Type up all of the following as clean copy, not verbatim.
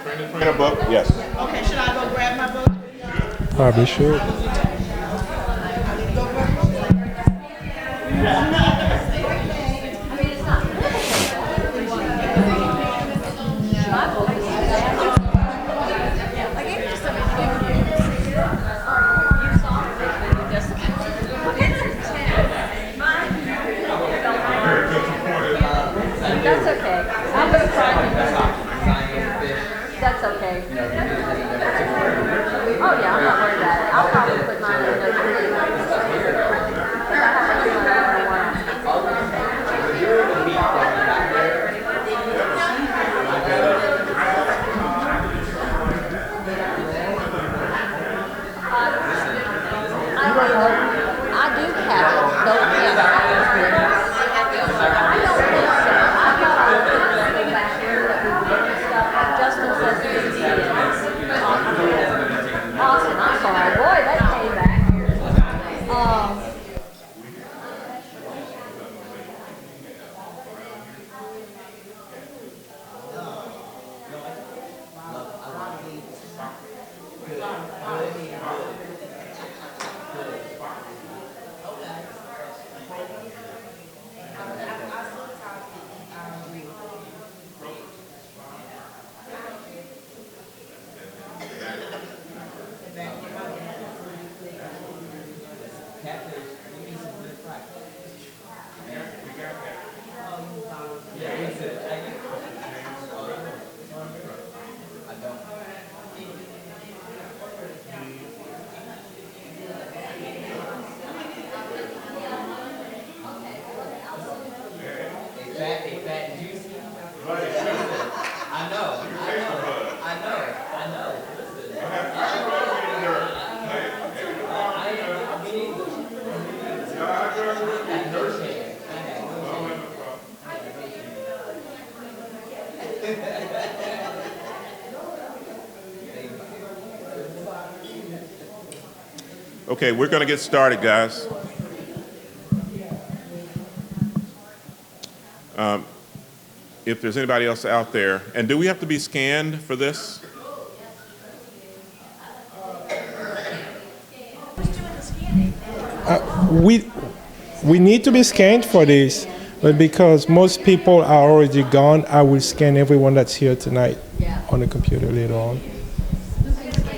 A book? Yes. Okay, should I go grab my book? Probably should. That's okay. I'm going to try to. That's okay. Oh yeah, I'm not worried about it. I'll probably put mine in the I do have it. Those, yeah. I don't think so. I thought I was going to go back here that we were getting stuff. Justin says it's Austin, I'm sorry. Boy, that came back here. Okay, we're going to get started, guys. If there's anybody else out there, and do we have to be scanned for this? We need to be scanned for this, but because most people are already gone, I will scan everyone that's here tonight on the computer later on.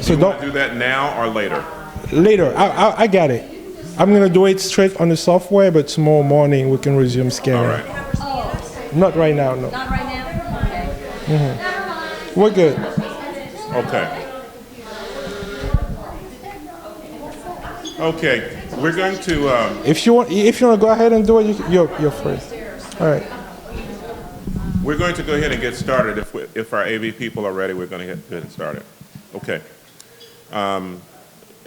So Do you want to do that now or later? Later, I got it. I'm gonna do it straight on the software, but tomorrow morning we can resume scanning. All right. Not right now, no. Not right now? Okay. We're good. Okay. Okay, we're going to. If you want to go ahead and do it, you're free. All right. We're going to go ahead and get started. If our AV people are ready, we're going to get started. Okay.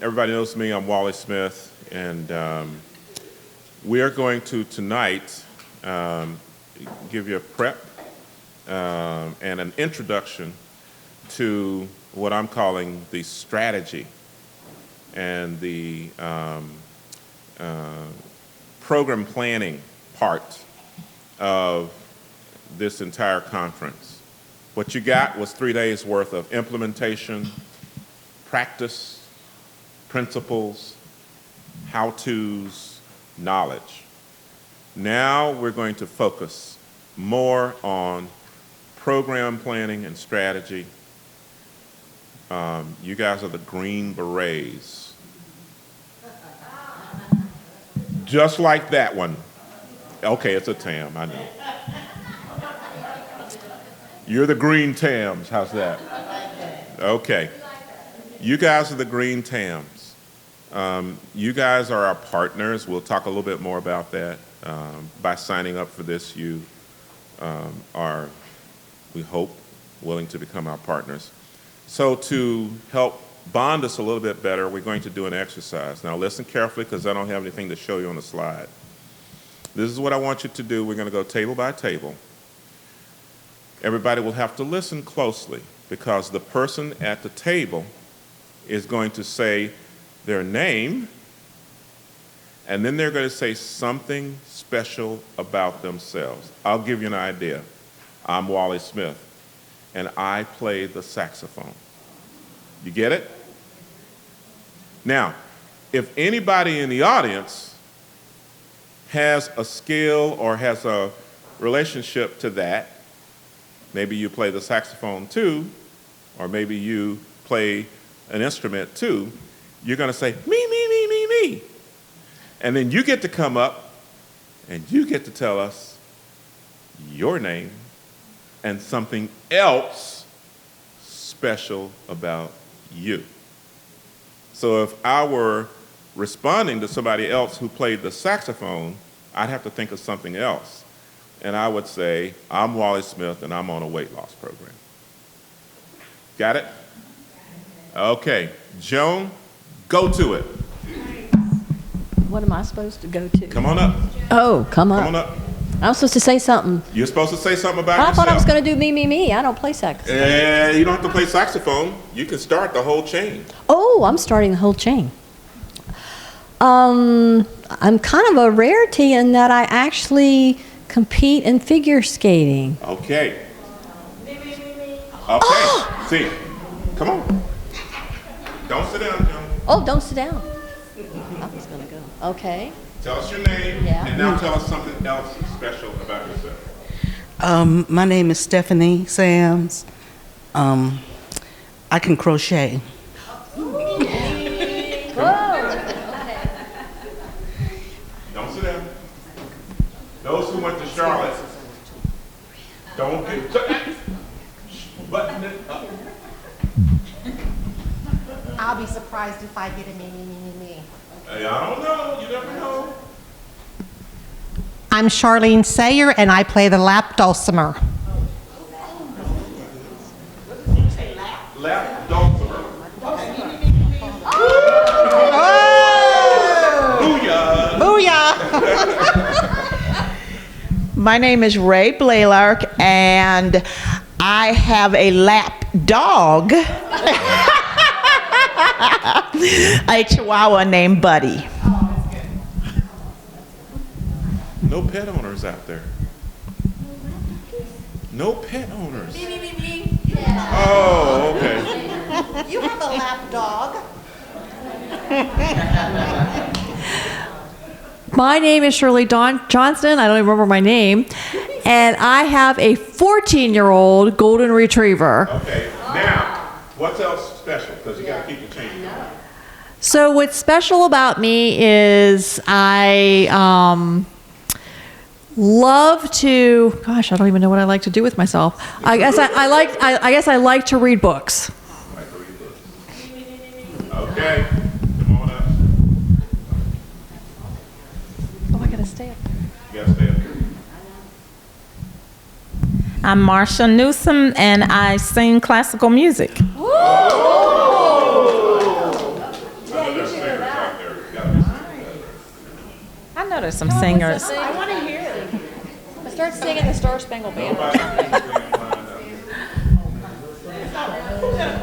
Everybody knows me. I'm Wally Smith, and we are going to tonight give you a prep and an introduction to what I'm calling the strategy and the program planning part of this entire conference. What you got was 3 days worth of implementation, practice, principles, how-tos, knowledge. Now we're going to focus more on program planning and strategy. You guys are the Green Berets. Just like that one. Okay, it's a TAM, I know. You're the Green TAMs, how's that? Okay. You guys are the Green TAMs. You guys are our partners. We'll talk a little bit more about that. By signing up for this, you are, we hope, willing to become our partners. So to help bond us a little bit better, we're going to do an exercise. Now listen carefully because I don't have anything to show you on the slide. This is what I want you to do. We're going to go table by table. Everybody will have to listen closely because the person at the table is going to say their name, and then they're going to say something special about themselves. I'll give you an idea. I'm Wally Smith. and I play the saxophone. You get it? Now, if anybody in the audience has a skill or has a relationship to that, maybe you play the saxophone too, or maybe you play an instrument too, you're going to say, me, me, me, me, me. And then you get to come up and you get to tell us your name and something else special about you. So if I were responding to somebody else who played the saxophone, I'd have to think of something else. And I would say, I'm Wally Smith and I'm on a weight loss program. Got it? Okay, Joan, go to it. What am I supposed to go to? Come on up. Oh, come Come on up. up. I'm supposed to say something. You're supposed to say something about I yourself. thought I was going to do me, me, me. I don't play saxophone. You don't have to play saxophone. You can start the whole chain. Oh, I'm starting the whole chain. I'm kind of a rarity in that I actually compete in figure skating. Okay. Okay. See, come on. Don't sit down, Joan. Oh, don't sit down. I was going to go. Okay. Tell us your name, Yeah. and now tell us something else special about yourself. My name is Stephanie Sams. I can crochet. Whoa. Don't sit down. Those who went to Charlotte, don't get button it up. I'll be surprised if I get a me. Hey, I don't know. You never know. I'm Charlene Sayer, and I play the lap dulcimer. Lap dulcimer. Booyah. Booyah! My name is Ray Blaylark, and I have a lap dog, a Chihuahua named Buddy. No pet owners out there. No pet owners. Oh, okay. You have a lap dog. My name is Shirley Johnston. I don't even remember my name. And I have a 14-year-old golden retriever. Okay. Now, what's else special? Because you got to keep the change going. So what's special about me is I love to, gosh, I don't even know what I like to do with myself. I guess I like to read books. Like to read books. Okay. Come on up. Oh, I gotta stay up. You got to stay up here. I'm Marsha Newsom, and I sing classical music. I know there's singers out there. You gotta be singers. I know there's some singers. I want to hear it. I start singing the Star Spangled Banner. Nobody has anything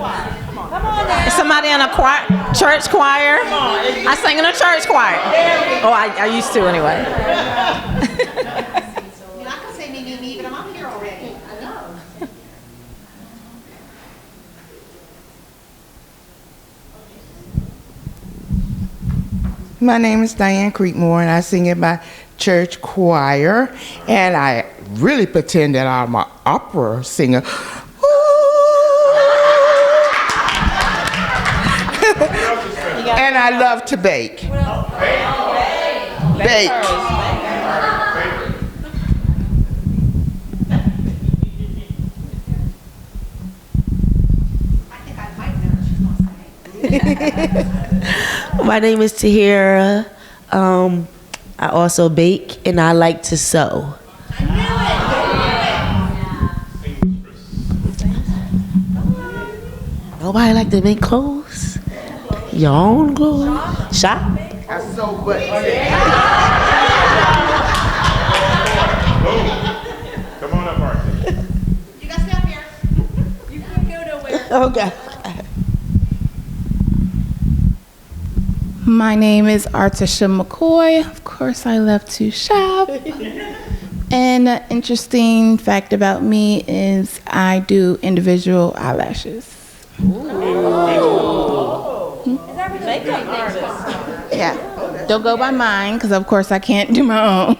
lined up. Is somebody in a choir, church choir? I sing in a church choir. Oh, I used to anyway. I can say me, but I'm up here already. I know. My name is Diane Creekmore, and I sing in my church choir, and I really pretend that I'm an opera singer. And I love to bake. Bake. I think I might know what she's going to say. My name is Tahira. I also bake and I like to sew. Nobody like to make clothes? Your own clothes? Shop? I sew buttons. Come on up, Archie. You guys stay up here. You can't go nowhere. Okay. My name is Artisha McCoy. Of course, I love to shop. And an interesting fact about me is I do individual eyelashes. Yeah. Don't go by mine, because of course I can't do my own.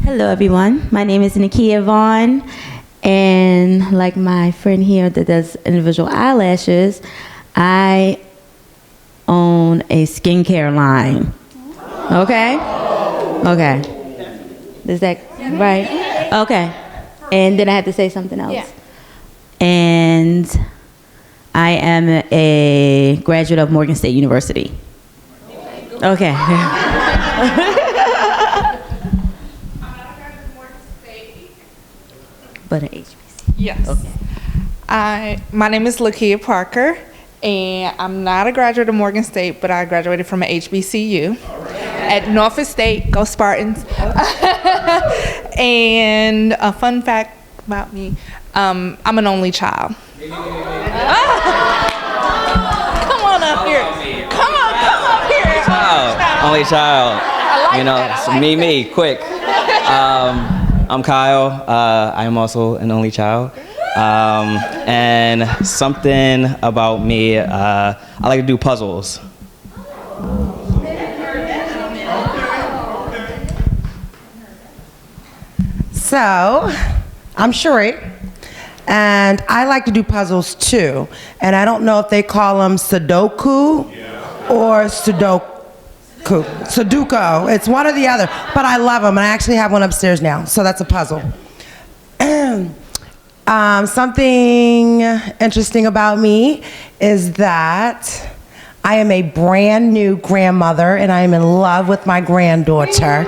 Hello, everyone. My name is Nakia Vaughn, and like my friend here that does individual eyelashes, I own a skincare line. Okay? Okay. Is that right? Okay. And then I have to say something else. Yeah. And I am a graduate of Morgan State University. Okay. But an HBC. Yes. Okay. My name is Lakia Parker, and I'm not a graduate of Morgan State, but I graduated from an HBCU at Norfolk State. Go Spartans. And a fun fact about me, I'm an only child. Come on up here. Come up here. Only child. I like me, quick. I'm Kyle. I am also an only child. And something about me, I like to do puzzles. So, I'm Sheree, and I like to do puzzles too. And I don't know if they call them Sudoku or Sudoku. It's one or the other, but I love them, and I actually have one upstairs now, so that's a puzzle. Something interesting about me is that I am a brand new grandmother, and I am in love with my granddaughter.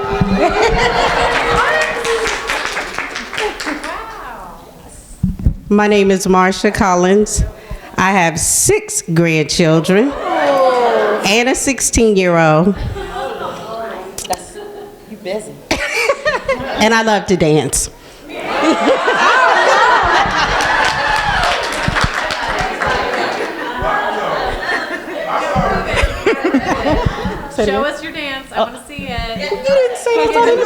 My name is Marsha Collins. I have 6 grandchildren and a 16-year-old. You busy. And I love to dance. Show us your dance. I want to see it. You didn't say it. I know,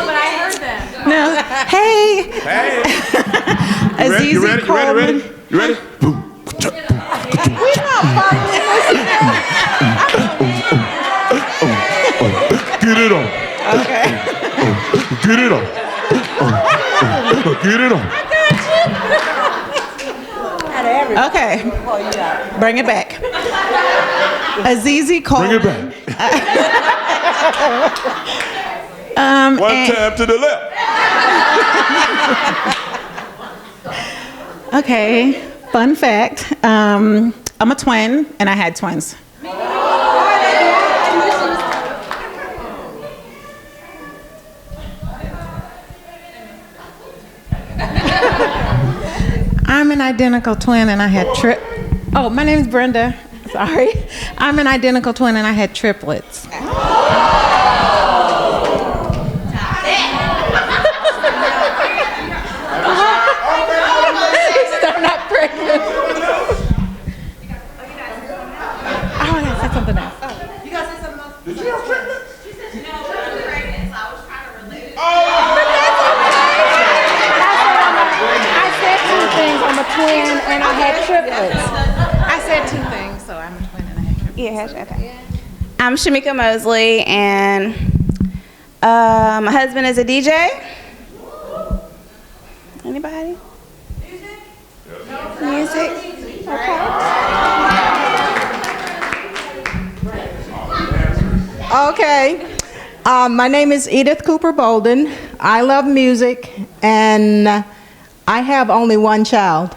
but I heard them. No. Hey. Hey. Azizi You ready? Coleman. You ready? Get it on. Okay. Get it on. Get it on. Okay. Bring it back. Azizi Coleman. Bring it back. One time to the left. Okay, fun fact. I'm a twin, and I had twins. I'm an identical twin, and I had Oh, my name's Brenda. Sorry. I'm an identical twin, and I had triplets. I'm not pregnant. I want to say something else. You gotta say something else. Did you have treatment? She said no, I'm pregnant, so I was trying to relate it. Oh! I said 2 things. I'm a twin and I had triplets. I said 2 things, so I'm a twin and I had triplets. Yeah, okay. I'm Shamika Mosley, and my husband is a DJ. Anybody? Music. Okay. Okay. My name is Edith Cooper Bolden. I love music, and I have only one child.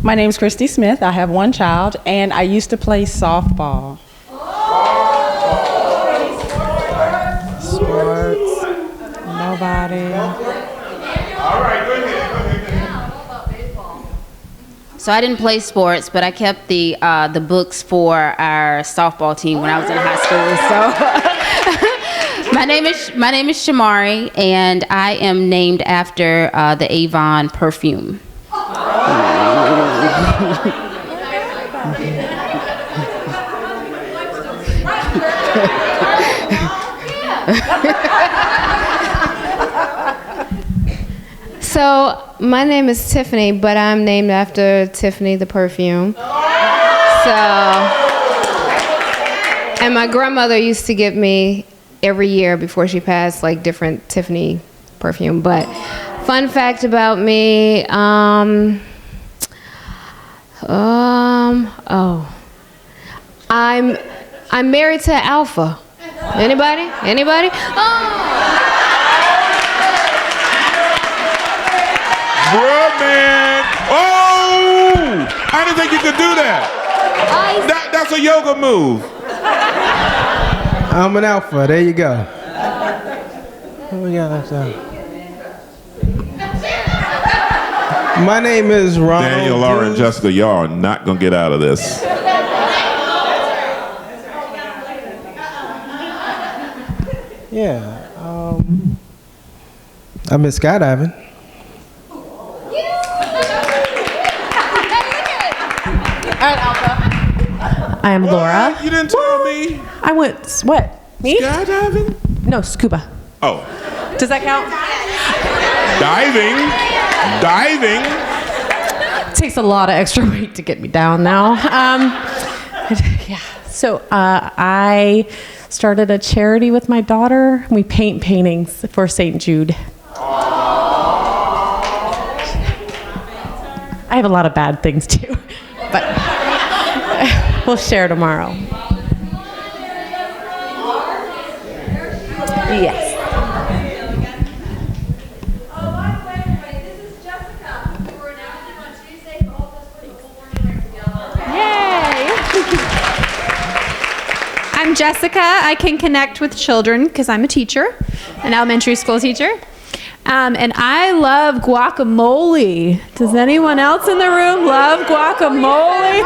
My name is Christy Smith. I have one child, and I used to play softball. Sports. Nobody. All right, go ahead. So I didn't play sports, but I kept the books for our softball team when I was in high school. So my name is Shamari, and I am named after the Avon perfume. So, my name is Tiffany, but I'm named after Tiffany the perfume. So, and my grandmother used to give me every year before she passed, like different Tiffany perfume. But fun fact about me, I'm married to an alpha. Anybody? Bruh, man. Oh! I didn't think you could do that. That's a yoga move. I'm an alpha. There you go. What we got left out? My name is Ronald. Daniel, Laura, and Jessica, y'all are not going to get out of this. Yeah. I've been skydiving. I am Laura. You didn't tell me. I went, what? Me? Skydiving? No, scuba. Oh. Does that count? Diving. Takes a lot of extra weight to get me down now. Yeah. So I started a charity with my daughter. We paint paintings for St. Jude. I have a lot of bad things too, but we'll share tomorrow. Yes. I'm Jessica. I can connect with children because I'm a teacher, an elementary school teacher. And I love guacamole. Does anyone else in the room love guacamole?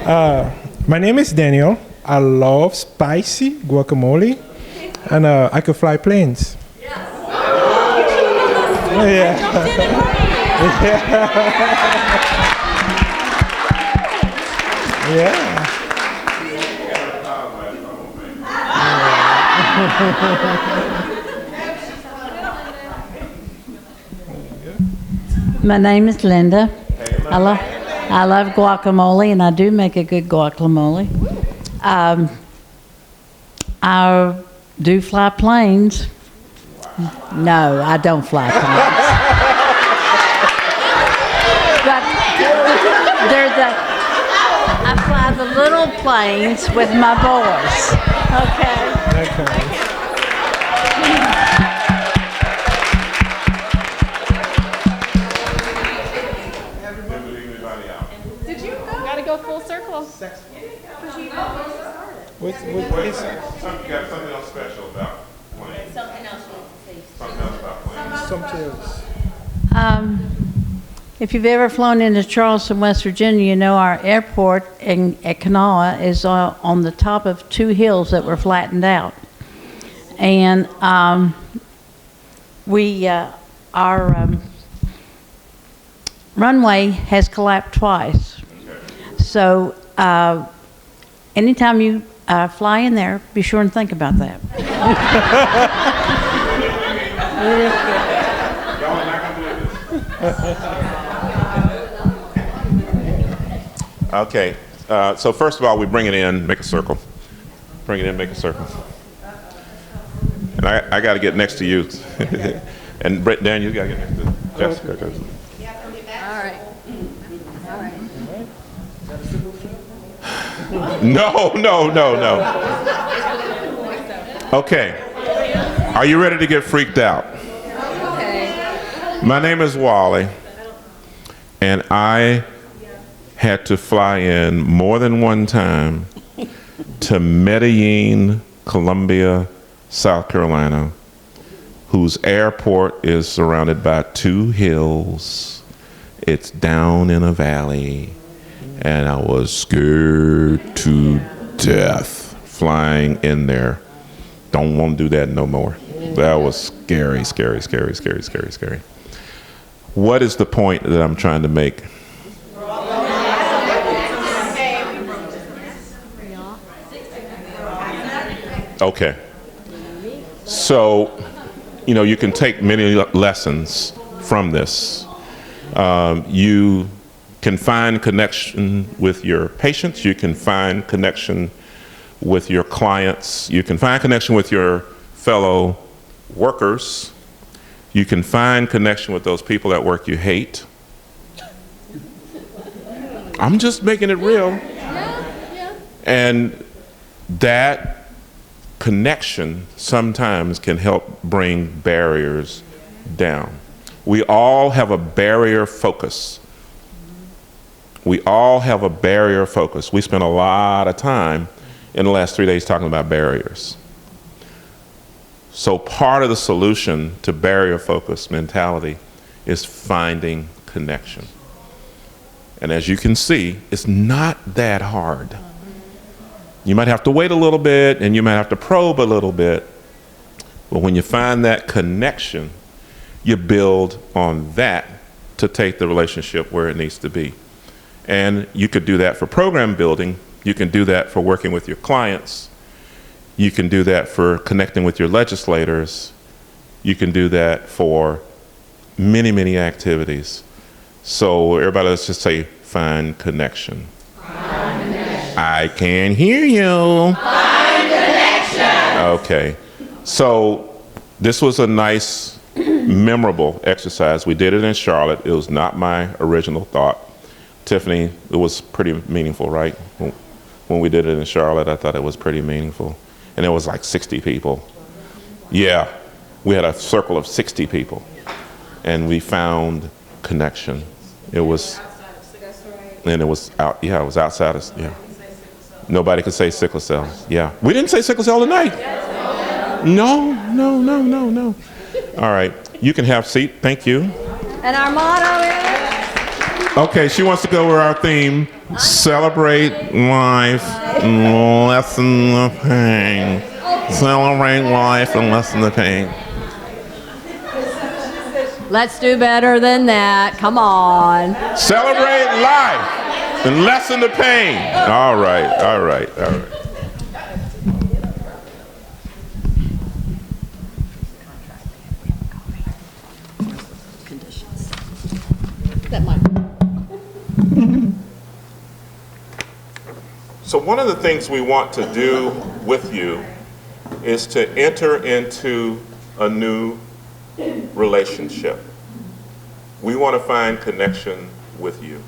Oh! My name is Daniel. I love spicy guacamole, and I could fly planes. Yeah. Yeah. My name is Linda. I love guacamole, and I do make a good guacamole. I do fly planes. No, I don't fly planes. But I fly the little planes with my boys. Okay. Did you go? Gotta go full circle. You got something else special about planes. Something else about planes. Something else. If you've ever flown into Charleston, West Virginia, you know our airport at Kanawha is on the top of two hills that were flattened out. And our runway has collapsed twice. So anytime you fly in there, be sure and think about that. Okay, so first of all, we bring it in, make a circle. Bring it in, make a circle. And I got to get next to you. And Brett, Dan, you got to get next to Jessica. All right. No. Okay. Are you ready to get freaked out? Okay. My name is Wally, and I had to fly in more than one time to Medellin, Colombia, South Carolina, whose airport is surrounded by two hills. It's down in a valley, and I was scared to death flying in there. Don't want to do that no more. That was scary. What is the point that I'm trying to make? Okay. So, you can take many lessons from this. You can find connection with your patients. You can find connection with your clients. You can find connection with your fellow workers. You can find connection with those people at work you hate. I'm just making it real. And that connection sometimes can help bring barriers down. We all have a barrier focus. We all have a barrier focus. We spent a lot of time in the last 3 days talking about barriers. So part of the solution to barrier focus mentality is finding connection. And as you can see, it's not that hard. You might have to wait a little bit and you might have to probe a little bit, but when you find that connection, you build on that to take the relationship where it needs to be. And you could do that for program building. You can do that for working with your clients. You can do that for connecting with your legislators. You can do that for many, many activities. So everybody, let's just say, find connection. Find connection. I can hear you. Find connection. Okay. So this was a nice, memorable exercise. We did it in Charlotte. It was not my original thought. Tiffany, it was pretty meaningful, right? When we did it in Charlotte, I thought it was pretty meaningful. And it was like 60 people. Yeah, we had a circle of 60 people. And we found connection. It was, and it was out, yeah, it was outside of, yeah. Nobody could say sickle cell, yeah. We didn't say sickle cell tonight. No. All right, you can have a seat, thank you. And our motto is? Okay, she wants to go with our theme, celebrate life, lessen the pain. Celebrate life and lessen the pain. Let's do better than that. Come on. Celebrate life and lessen the pain. All right. That might. So one of the things we want to do with you is to enter into a new relationship. We want to find connection with you.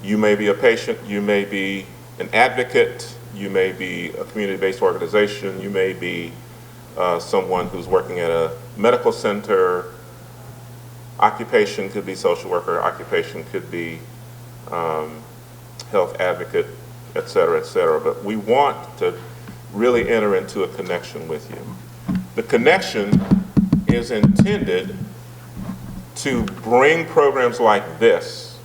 You may be a patient, you may be an advocate, you may be a community-based organization, you may be someone who's working at a medical center. Occupation could be social worker, occupation could be health advocate, et cetera, but we want to really enter into a connection with you. The connection is intended to bring programs like this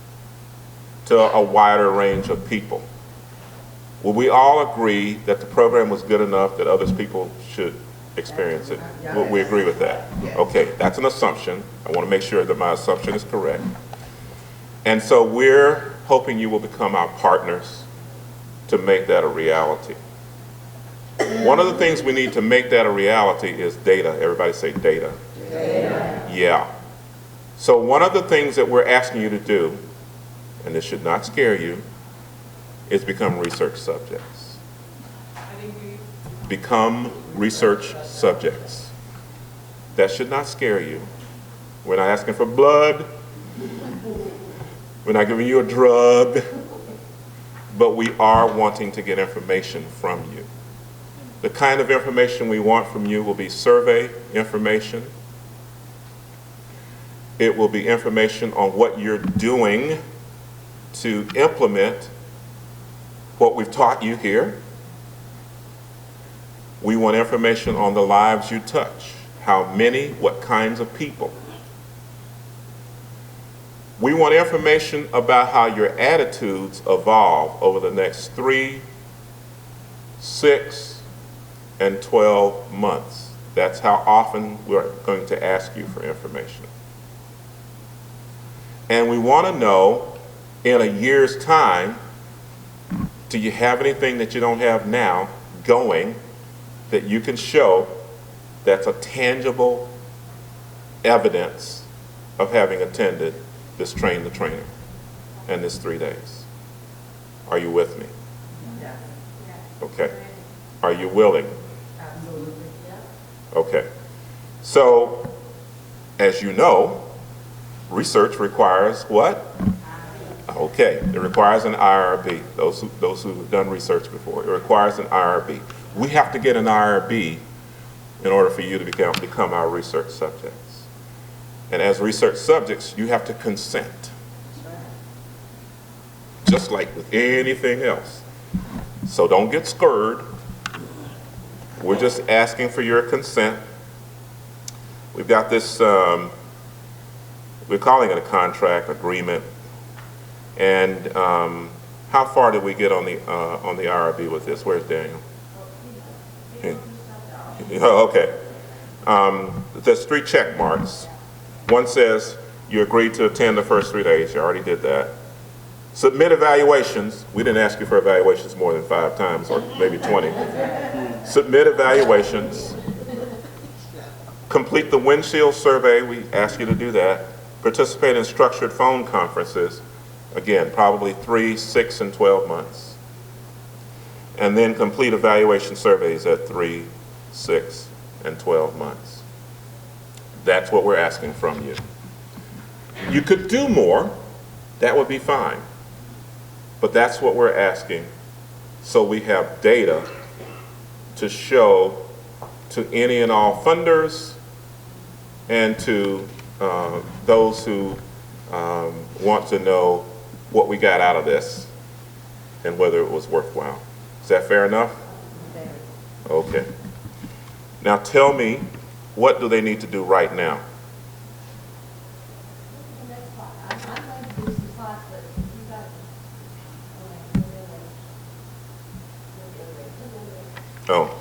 to a wider range of people. Will we all agree that the program was good enough that other people should experience it? Will we agree with that? Okay, that's an assumption. I want to make sure that my assumption is correct. And so we're hoping you will become our partners to make that a reality. One of the things we need to make that a reality is data. Everybody say data. Data. Yeah. So one of the things that we're asking you to do, and this should not scare you, is become research subjects. Become research subjects. That should not scare you. We're not asking for blood. We're not giving you a drug. But we are wanting to get information from you. The kind of information we want from you will be survey information. It will be information on what you're doing to implement what we've taught you here. We want information on the lives you touch. How many, what kinds of people. We want information about how your attitudes evolve over the next 3, 6, and 12 months. That's how often we're going to ask you for information. And we want to know, in a year's time, do you have anything that you don't have now going that you can show that's a tangible evidence of having attended this Train the Trainer and this 3 days? Are you with me? Okay. Are you willing? Okay. So, as you know, research requires what? Okay, it requires an IRB. Those who have done research before, it requires an IRB. We have to get an IRB in order for you to become our research subjects. And as research subjects, you have to consent. Just like with anything else. So don't get scared. We're just asking for your consent. We've got this, we're calling it a contract agreement. And how far did we get on the IRB with this? Where's Daniel? Oh, okay. There's 3 check marks. One says you agreed to attend the first 3 days. You already did that. Submit evaluations. We didn't ask you for evaluations more than 5 times, or maybe 20. Submit evaluations. Complete the windshield survey. We ask you to do that. Participate in structured phone conferences. Again, probably 3, 6, and 12 months. And then complete evaluation surveys at 3, 6, and 12 months. That's what we're asking from you. You could do more. That would be fine. But that's what we're asking, so we have data to show to any and all funders and to those who want to know what we got out of this and whether it was worthwhile. Is that fair enough? Okay. Now tell me, what do they need to do right now? Oh.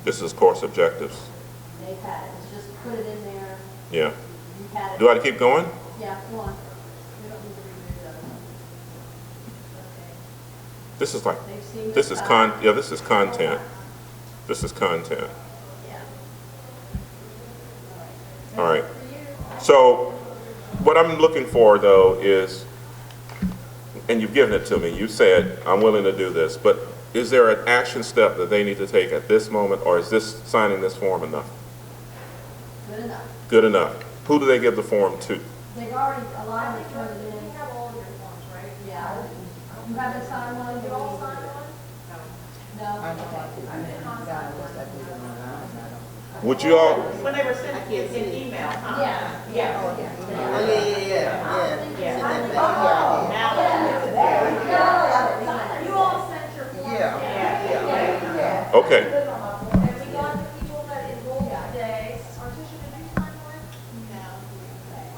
This is course objectives. They've had it. It's just put it in there. Yeah. You've had it. Do I have to keep going? Yeah, go on. We don't need to remove those. This is like, They've seen this this is side. yeah, this is content. This is content. All right. So what I'm looking for though is, and you've given it to me, you said, I'm willing to do this, but is there an action step that they need to take at this moment, or is this signing this form enough? Good enough. Good enough. Who do they give the form to? They've already, a lot of them turned it in. You have all your forms, right? Yeah. You haven't signed one? You all signed one? No. Would you all? When they were sent in email, huh? Yeah. Yeah. Oh, yeah. You all sent your forms. Yeah. Okay. Have we got the people that enrolled today? Artisha, did you sign one? No.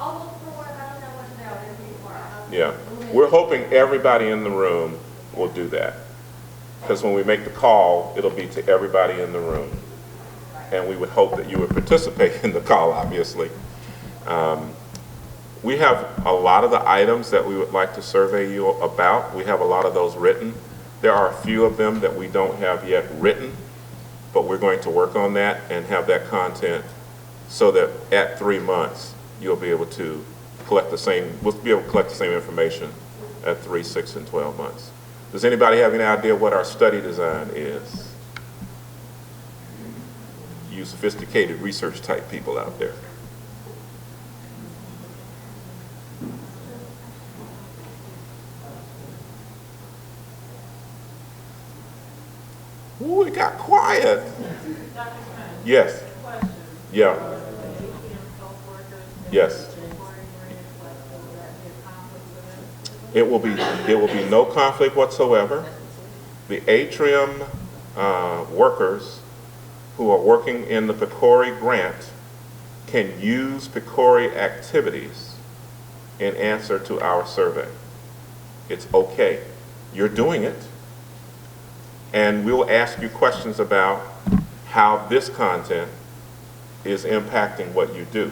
I'll look for one. I don't know what to know. It'll be tomorrow. Yeah. We're hoping everybody in the room will do that. Because when we make the call, it'll be to everybody in the room. And we would hope that you would participate in the call, obviously. We have a lot of the items that we would like to survey you about. We have a lot of those written. There are a few of them that we don't have yet written, but we're going to work on that and have that content so that at 3 months, you'll be able to collect the same, we'll be able to collect the same information at 3, 6, and 12 months. Does anybody have any idea what our study design is? You sophisticated research type people out there. Ooh, it got quiet. Yes. Yeah. Yes. It will be no conflict whatsoever. The atrium workers who are working in the PCORI grant can use PCORI activities in answer to our survey. It's okay. You're doing it. and we'll ask you questions about how this content is impacting what you do.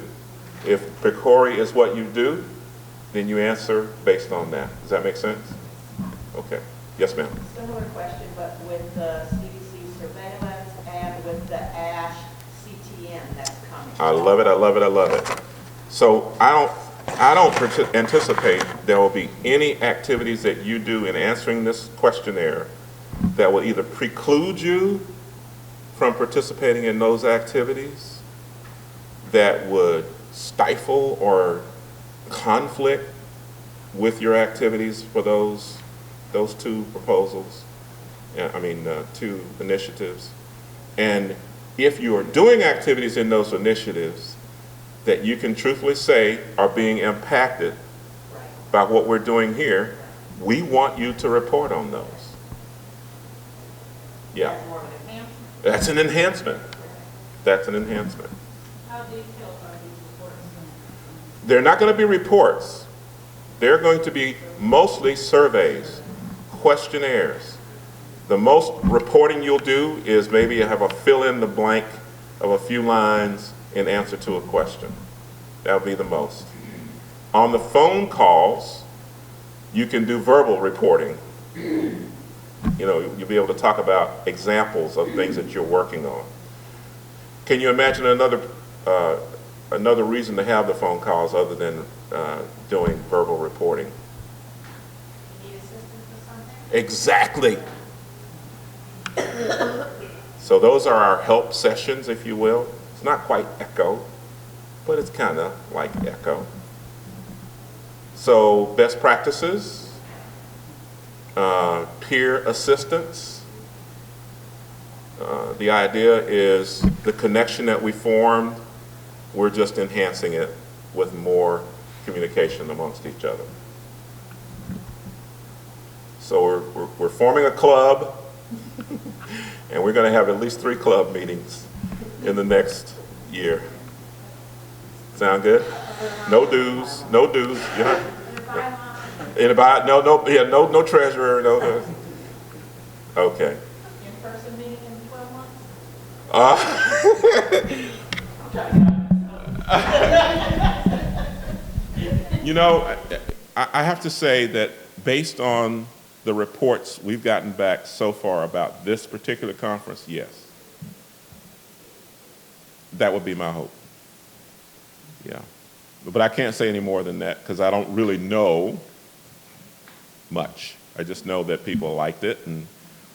If PCORI is what you do, then you answer based on that. Does that make sense? Okay. Yes, ma'am. Similar question, but with the CDC surveillance and with the ASH CTN that's coming. I love it, I love it, I love it. So I don't anticipate there will be any activities that you do in answering this questionnaire that will either preclude you from participating in those activities, that would stifle or conflict with your activities for those two proposals, two initiatives. And if you are doing activities in those initiatives that you can truthfully say are being impacted by what we're doing here, we want you to report on those. Yeah. That's an enhancement. That's an enhancement. How detailed are these reports? They're not going to be reports. They're going to be mostly surveys, questionnaires. The most reporting you'll do is maybe have a fill in the blank of a few lines in answer to a question. That'll be the most. On the phone calls, you can do verbal reporting. You know, you'll be able to talk about examples of things that you're working on. Can you imagine another reason to have the phone calls other than doing verbal reporting? Need assistance with something? Exactly. So those are our help sessions, if you will. It's not quite echo, but it's kind of like echo. So best practices, peer assistance. The idea is the connection that we formed, we're just enhancing it with more communication amongst each other. So we're forming a club, and we're going to have at least 3 club meetings in the next year. Sound good? No dues, no dues. Anybody? No treasurer, no. Okay. In-person meeting in 12 months? You know, I have to say that based on the reports we've gotten back so far about this particular conference, yes. That would be my hope. Yeah. But I can't say any more than that because I don't really know much. I just know that people liked it and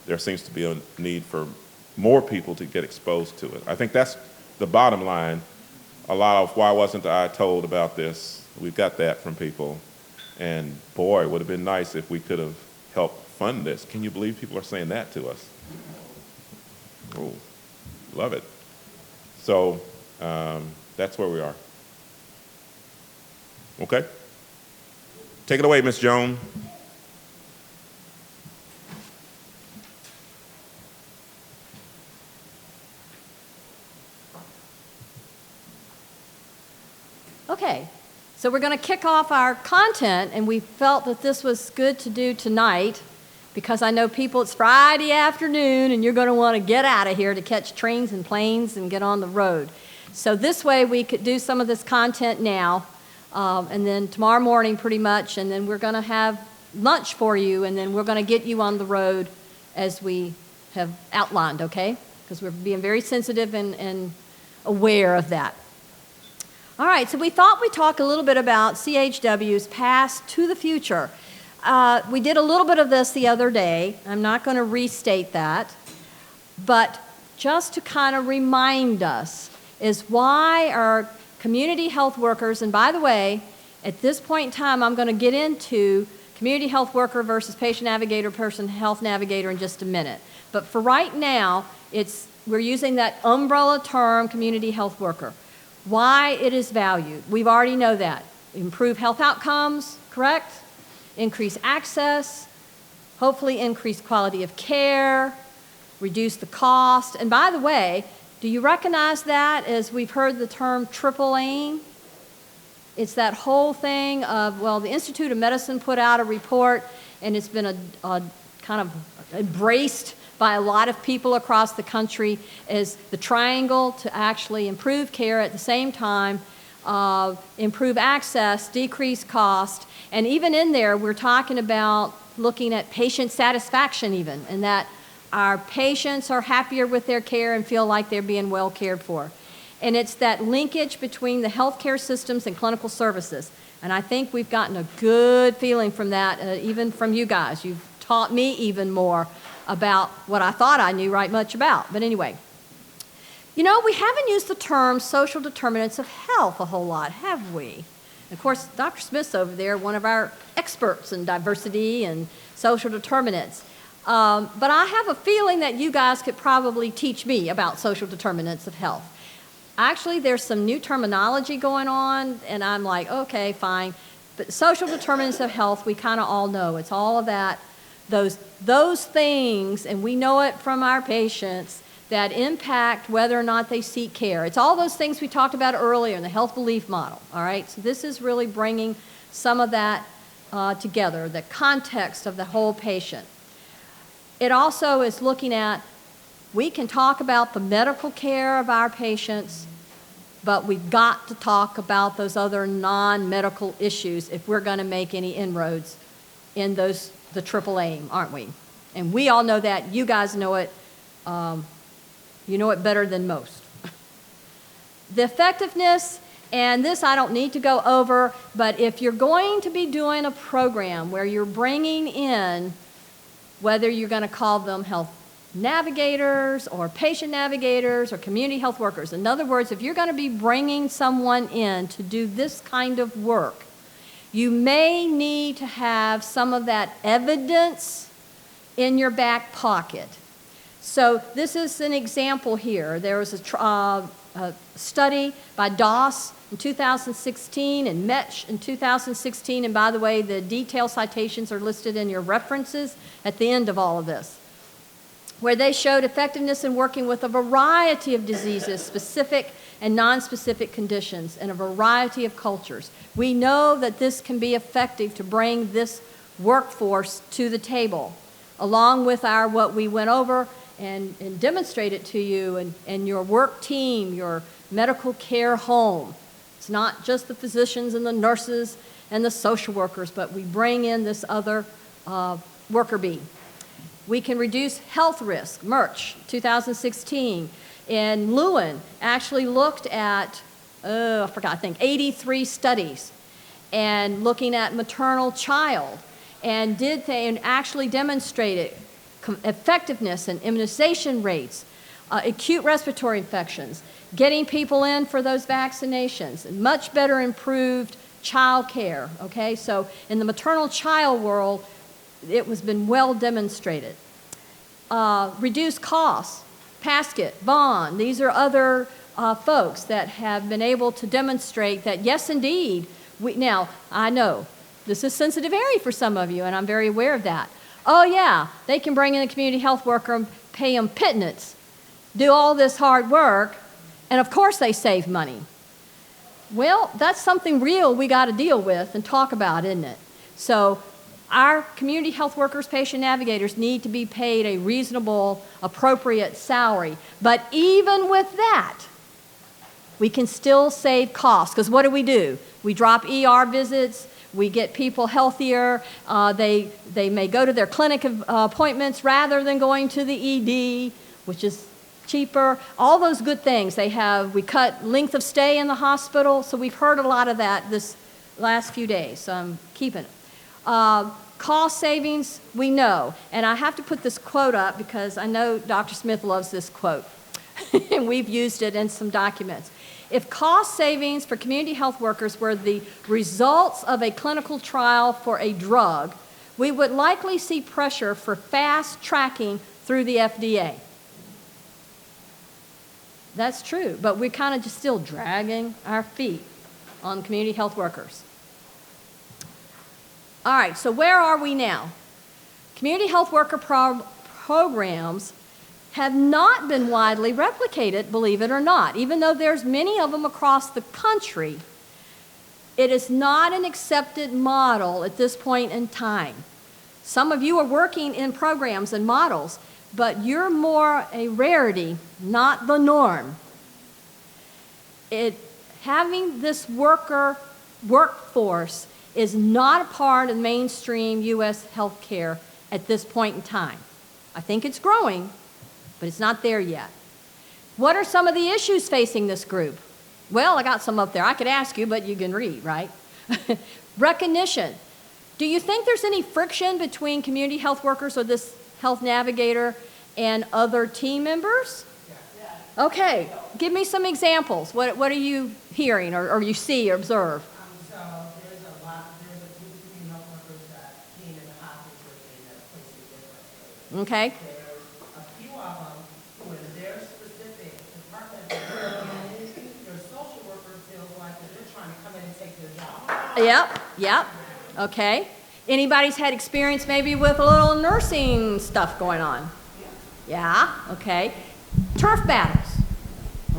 there seems to be a need for more people to get exposed to it. I think that's the bottom line. A lot of why wasn't I told about this? We've got that from people. And boy, it would have been nice if we could have helped fund this. Can you believe people are saying that to us? Oh, love it. So that's where we are. Okay? Take it away, Ms. Joan. Okay, so we're going to kick off our content, and we felt that this was good to do tonight because I know people, it's Friday afternoon, and you're going to want to get out of here to catch trains and planes and get on the road. So this way we could do some of this content now, and then tomorrow morning pretty much, and then we're going to have lunch for you, and then we're going to get you on the road as we have outlined, okay? Because we're being very sensitive and aware of that. All right, so we thought we'd talk a little bit about CHW's past to the future. We did a little bit of this the other day. I'm not going to restate that, but just to kind of remind us is why our community health workers, and by the way, at this point in time, I'm going to get into community health worker versus patient navigator, person health navigator in just a minute. But for right now, we're using that umbrella term, community health worker. Why it is valued. We already know that. Improve health outcomes, correct? Increase access, hopefully increase quality of care, reduce the cost. And by the way, do you recognize that as we've heard the term triple aim? It's that whole thing of, well, the Institute of Medicine put out a report and it's been a kind of embraced by by a lot of people across the country as the triangle to actually improve care at the same time, improve access, decrease cost, and even in there we're talking about looking at patient satisfaction even, and that our patients are happier with their care and feel like they're being well cared for. And it's that linkage between the healthcare systems and clinical services. And I think we've gotten a good feeling from that, even from you guys. You've taught me even more about what I thought I knew right much about. But anyway, you know, we haven't used the term social determinants of health a whole lot, have we? Of course, Dr. Smith's over there, one of our experts in diversity and social determinants. But I have a feeling that you guys could probably teach me about social determinants of health. Actually, there's some new terminology going on, and I'm like, okay, fine. But social determinants of health, we kind of all know. It's all of that, those things, and we know it from our patients, that impact whether or not they seek care. It's all those things we talked about earlier in the health belief model, all right? So this is really bringing some of that together, the context of the whole patient. It also is looking at, we can talk about the medical care of our patients, but we've got to talk about those other non-medical issues if we're going to make any inroads in those, the triple aim, aren't we? And we all know that. You guys know it. You know it better than most. The effectiveness, and this I don't need to go over, but if you're going to be doing a program where you're bringing in, whether you're going to call them health navigators or patient navigators or community health workers. In other words, if you're going to be bringing someone in to do this kind of work, you may need to have some of that evidence in your back pocket. So this is an example here. There was a study by Doss in 2016 and Metch in 2016, and by the way, the detailed citations are listed in your references at the end of all of this, where they showed effectiveness in working with a variety of diseases, specific and non-specific conditions, and a variety of cultures. We know that this can be effective to bring this workforce to the table, along with our what we went over and demonstrate it to you and your work team, your medical care home. It's not just the physicians and the nurses and the social workers, but we bring in this other worker bee. We can reduce health risk, Merch, 2016. And Lewin actually looked at, I think 83 studies and looking at maternal child and actually demonstrated effectiveness and immunization rates, acute respiratory infections, getting people in for those vaccinations, and much better improved child care, okay? So in the maternal child world, it has been well demonstrated. Reduced costs, Paskett, Vaughn, these are other folks that have been able to demonstrate that, yes, indeed, now, I know this is sensitive area for some of you, and I'm very aware of that. Oh, yeah, they can bring in a community health worker and pay them pittance, do all this hard work, and of course they save money. Well, that's something real we got to deal with and talk about, isn't it? So our community health workers, patient navigators need to be paid a reasonable, appropriate salary. But even with that, we can still save costs, because what do? We drop ER visits. We get people healthier. They may go to their clinic appointments rather than going to the ED, which is cheaper. All those good things. We cut length of stay in the hospital. So we've heard a lot of that this last few days. So I'm keeping it. Cost savings, we know. And I have to put this quote up because I know Dr. Smith loves this quote. And we've used it in some documents. If cost savings for community health workers were the results of a clinical trial for a drug, we would likely see pressure for fast tracking through the FDA. That's true, but we're kind of just still dragging our feet on community health workers. All right, so where are we now? Community health worker programs have not been widely replicated, believe it or not. Even though there's many of them across the country, it is not an accepted model at this point in time. Some of you are working in programs and models, but you're more a rarity, not the norm. Having this workforce is not a part of mainstream U.S. healthcare at this point in time. I think it's growing, but it's not there yet. What are some of the issues facing this group? Well, I got some up there. I could ask you, but you can read, right? Recognition. Do you think there's any friction between community health workers or this health navigator and other team members? Okay, give me some examples. What are you hearing or you see or observe? So there's a group of community health workers that came in the hospital in a place different. Okay. There's a few of them who in their specific department that they're in, their social worker feels like that they're trying to come in and take their job. Yep. Okay. Anybody's had experience maybe with a little nursing stuff going on? Yeah, okay. Turf battles,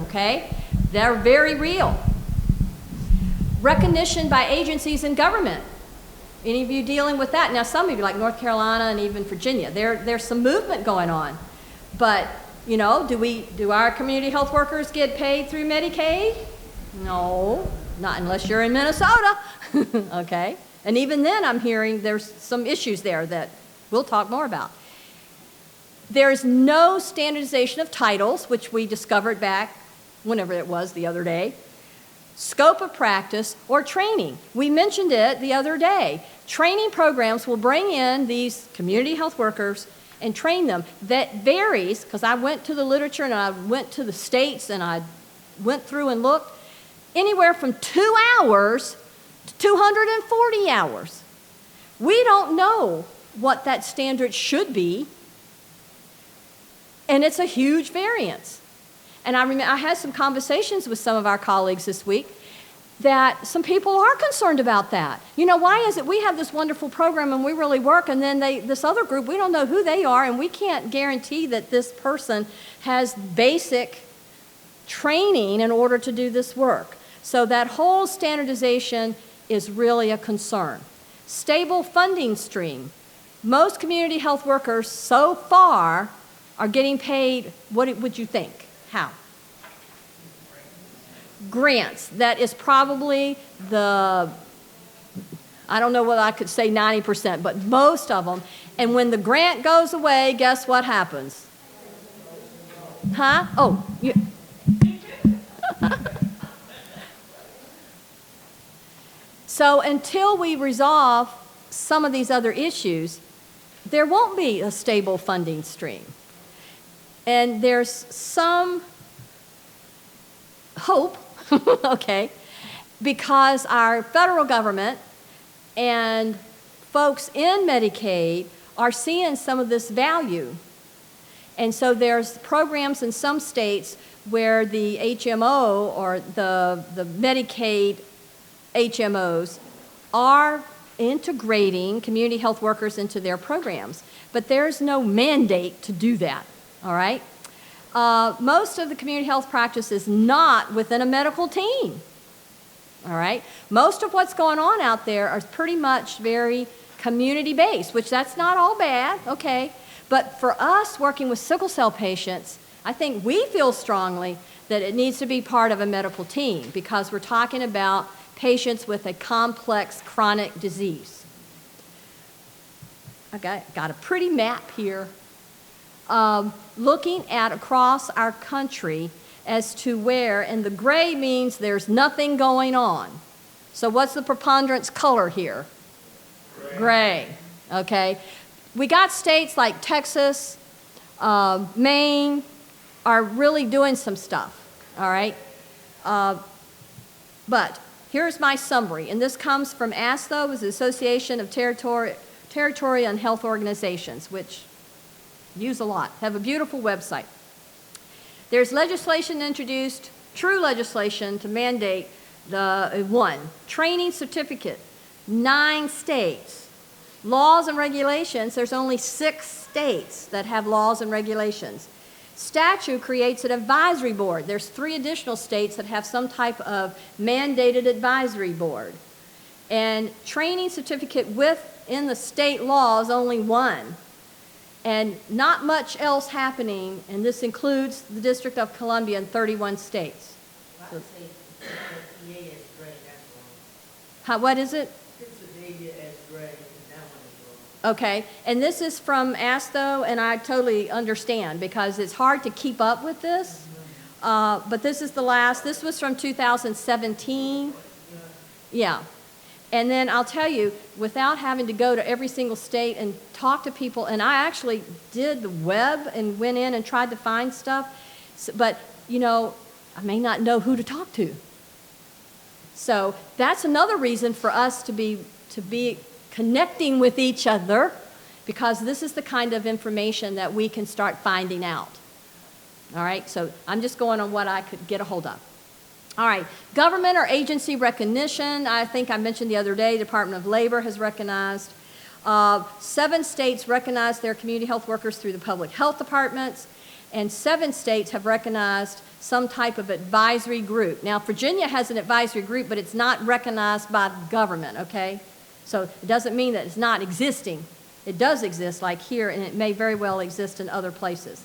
okay? They're very real. Recognition by agencies and government. Any of you dealing with that? Now, some of you, like North Carolina and even Virginia, there's some movement going on. But, you know, do our community health workers get paid through Medicaid? No, not unless you're in Minnesota, okay? And even then, I'm hearing there's some issues there that we'll talk more about. There's no standardization of titles, which we discovered back whenever it was the other day. Scope of practice or training. We mentioned it the other day. Training programs will bring in these community health workers and train them. That varies, because I went to the literature and I went to the states and I went through and looked, anywhere from 2 hours to 240 hours. We don't know what that standard should be, and it's a huge variance. And I remember I had some conversations with some of our colleagues this week that some people are concerned about that. You know, why is it we have this wonderful program and we really work, and then this other group, we don't know who they are, and we can't guarantee that this person has basic training in order to do this work. So that whole standardization is really a concern. Stable funding stream. Most community health workers so far are getting paid, what would you think? How? Grants. That is probably I don't know whether I could say 90%, but most of them. And when the grant goes away, guess what happens? Huh? Oh, So until we resolve some of these other issues, there won't be a stable funding stream. And there's some hope, okay, because our federal government and folks in Medicaid are seeing some of this value. And so there's programs in some states where the HMO or the Medicaid HMOs are integrating community health workers into their programs, but there's no mandate to do that, all right? Most of the community health practice is not within a medical team, all right? Most of what's going on out there are pretty much very community-based, which that's not all bad, okay? But for us working with sickle cell patients, I think we feel strongly that it needs to be part of a medical team because we're talking about patients with a complex chronic disease. I got a pretty map here looking at across our country as to where, and the gray means there's nothing going on. So what's the preponderance color here? Gray. Okay. We got states like Texas, Maine are really doing some stuff, all right? But here's my summary, and this comes from ASTHO, the Association of Territory and Health Organizations, which use a lot, have a beautiful website. There's legislation introduced, true legislation to mandate training certificate, 9 states. Laws and regulations, there's only 6 states that have laws and regulations. Statute creates an advisory board. There's 3 additional states that have some type of mandated advisory board. And training certificate within the state law is only 1. and not much else happening, and this includes the District of Columbia and 31 states. So, what is it? Okay, and this is from ASTO, and I totally understand because it's hard to keep up with this. But this is the last. This was from 2017. Yeah. And then I'll tell you, without having to go to every single state and talk to people, and I actually did the web and went in and tried to find stuff, but, you know, I may not know who to talk to. So that's another reason for us to be connecting with each other, because this is the kind of information that we can start finding out. All right, so I'm just going on what I could get a hold of. All right, government or agency recognition. I think I mentioned the other day, Department of Labor has recognized. 7 states recognize their community health workers through the public health departments, and 7 states have recognized some type of advisory group. Now, Virginia has an advisory group, but it's not recognized by the government, okay? So it doesn't mean that it's not existing. It does exist, like here, and it may very well exist in other places.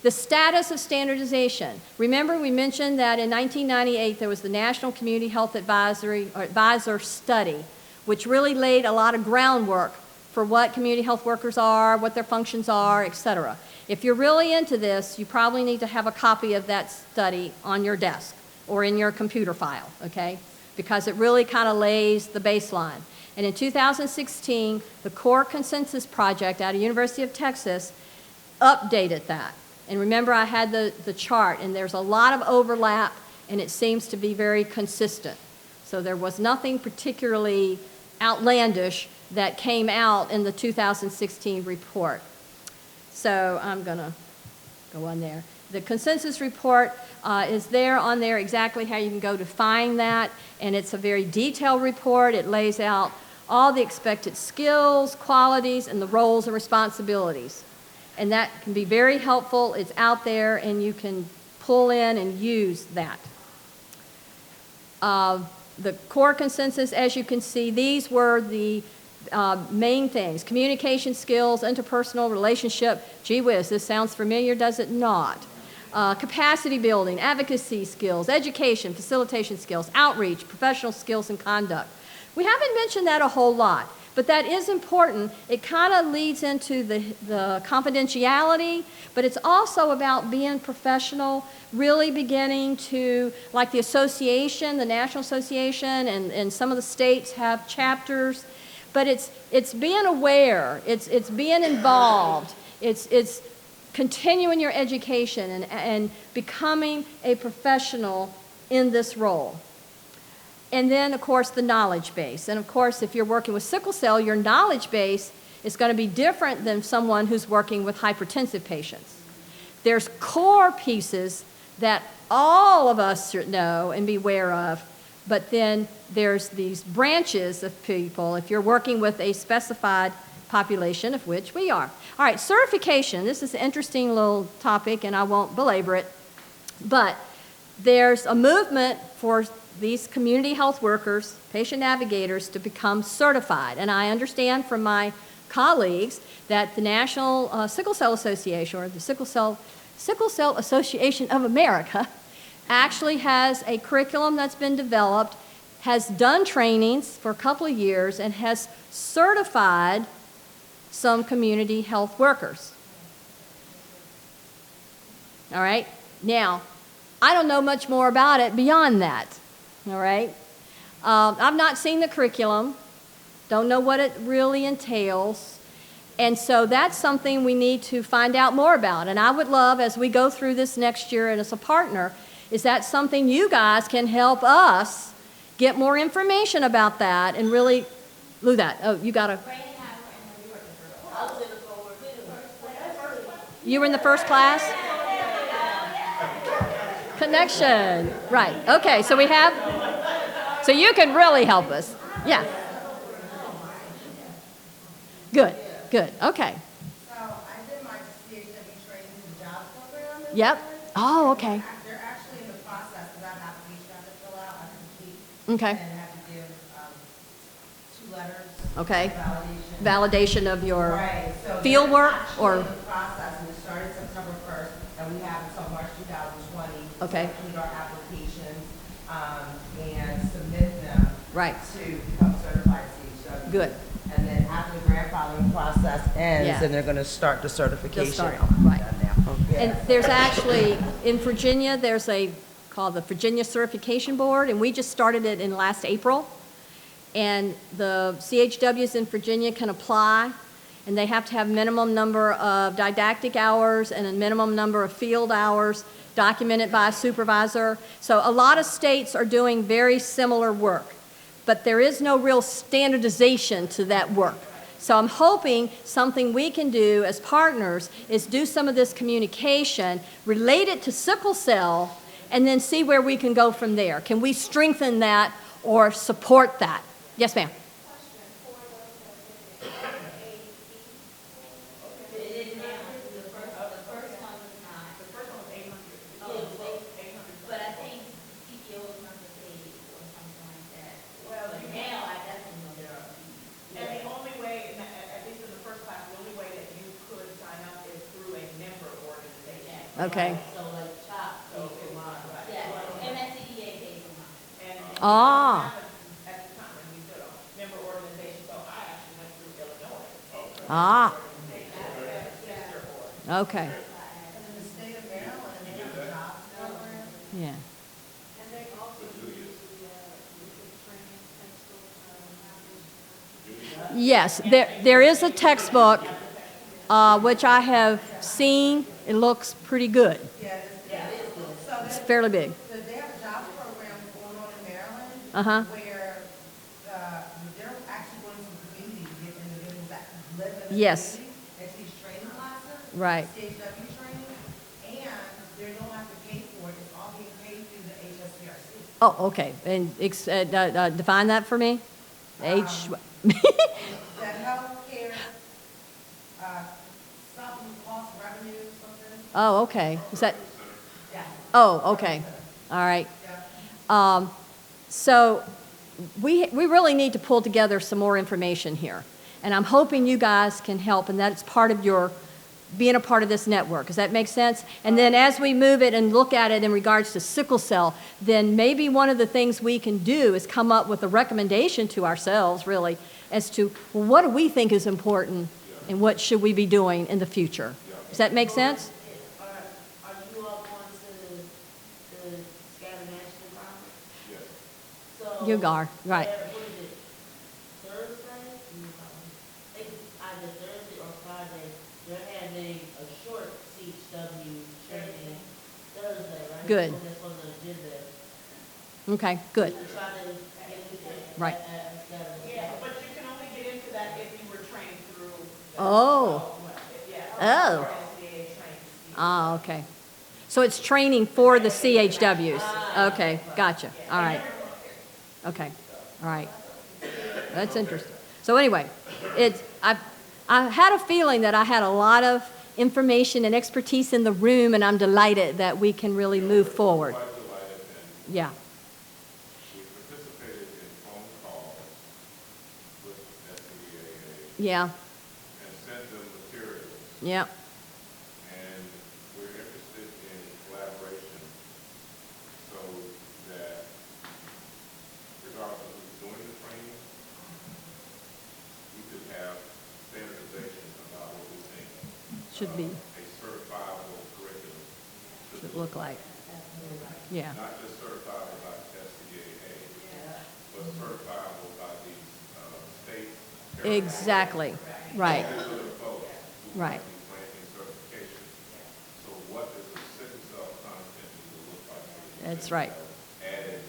The status of standardization. Remember, we mentioned that in 1998 there was the National Community Health Advisor Study, which really laid a lot of groundwork for what community health workers are, what their functions are, etc. If you're really into this, you probably need to have a copy of that study on your desk or in your computer file, okay? Because it really kind of lays the baseline. And in 2016, the Core Consensus Project out of University of Texas updated that. And remember, I had the chart, and there's a lot of overlap, and it seems to be very consistent. So there was nothing particularly outlandish that came out in the 2016 report. So I'm going to go on there. The consensus report is there on there exactly how you can go to find that, and it's a very detailed report. It lays out all the expected skills, qualities, and the roles and responsibilities. And that can be very helpful. It's out there, and you can pull in and use that. The core consensus, as you can see, these were the main things. Communication skills, interpersonal relationship. Gee whiz, this sounds familiar, does it not? Capacity building, advocacy skills, education, facilitation skills, outreach, professional skills, and conduct. We haven't mentioned that a whole lot, but that is important. It kind of leads into the confidentiality, but it's also about being professional, really beginning to, like the association, the National Association, and some of the states have chapters, but it's being aware, it's being involved, it's continuing your education and becoming a professional in this role. And then, of course, the knowledge base. And, of course, if you're working with sickle cell, your knowledge base is going to be different than someone who's working with hypertensive patients. There's core pieces that all of us should know and be aware of, but then there's these branches of people if you're working with a specified population, of which we are. All right, certification. This is an interesting little topic, and I won't belabor it, but there's a movement for these community health workers, patient navigators, to become certified. And I understand from my colleagues that the National Sickle Cell Association, or the Sickle Cell Association of America, actually has a curriculum that's been developed, has done trainings for a couple of years, and has certified some community health workers. All right? Now, I don't know much more about it beyond that. All right? I've not seen the curriculum, don't know what it really entails, and so that's something we need to find out more about. And I would love, as we go through this next year and as a partner, is that something you guys can help us get more information about that and really do that. Oh, you got to. You were in the first class? Connection, right. Okay, so we have, so you can really help us. Yeah. Good, good, okay. So I did my CHW training in the jobs program. Yep. Oh, okay. They're actually in the process of that application I have to fill out, I complete. Okay. And I have to give 2 letters Okay? Validation of your Right, so field they're work actually or? in the process, and we started September 1st, and we have until March 2020 Okay. to complete our applications and submit them Right. to become certified CHW. Good. And then after the grandfathering process ends, Yeah. then they're going to start the certification. They'll start, right. Yeah. And there's actually, in Virginia, there's a, called the Virginia Certification Board, and we just started it in last April. And the CHWs in Virginia can apply, and they have to have minimum number of didactic hours and a minimum number of field hours documented by a supervisor. So a lot of states are doing very similar work, but there is no real standardization to that work. So I'm hoping something we can do as partners is do some of this communication related to sickle cell and then see where we can go from there. Can we strengthen that or support that? Yes, ma'am. And the only way, at least in the first class, the only way that you could sign up is through a member organization. Okay. So like CHOP, MSCDA pays for mine. And Ah. at the time when we did a member organization, so I actually went through Illinois. Ah. Okay. Yeah. Yes, there is a textbook, which I have seen. It looks pretty good. It's fairly big. So they have a jobs program going on in Maryland Uh-huh. where they're actually going to the community to get individuals that live in the Yes. community and teach training classes, Right. CHW training, and they don't have to pay for it. It's all being paid through the HSCRC. Oh, okay. And define that for me. The healthcare, something cost revenue, something. Oh, okay. Is that? Yeah. Oh, okay. All right. So we really need to pull together some more information here. And I'm hoping you guys can help, and that's part of your being a part of this network. Does that make sense? And then as we move it and look at it in regards to sickle cell, then maybe one of the things we can do is come up with a recommendation to ourselves, really, as to, well, what do we think is important and what should we be doing in the future? Does that make sense? Are you all going to the Scatter National Conference? Yes. So You are, right. What is it? Thursday? It's either Thursday or Friday. They're having a short CHW training Thursday, right? Good. So that's on the agenda. Okay, good. To try to get it Right. at Saturday. Yeah, but you can only get into that if you were trained through. Oh. Oh. Ah, okay. So it's training for the CHWs. Okay, gotcha. All right. Okay, all right. That's interesting. So anyway, I had a feeling that I had a lot of information and expertise in the room, and I'm delighted that we can really move forward. Yeah. We participated in phone calls with SCCAPE Yeah. and sent them materials. Yeah. And we're interested in collaboration so that regardless of who's doing the training, we could have standardization about what we think Should be. a certifiable curriculum Should look like. Yeah. Not just certifiable by SCCAPE, but certifiable by these state. Exactly. Right. Right. Granting certification. So what does the sickle cell content need to look like? That's right. Added.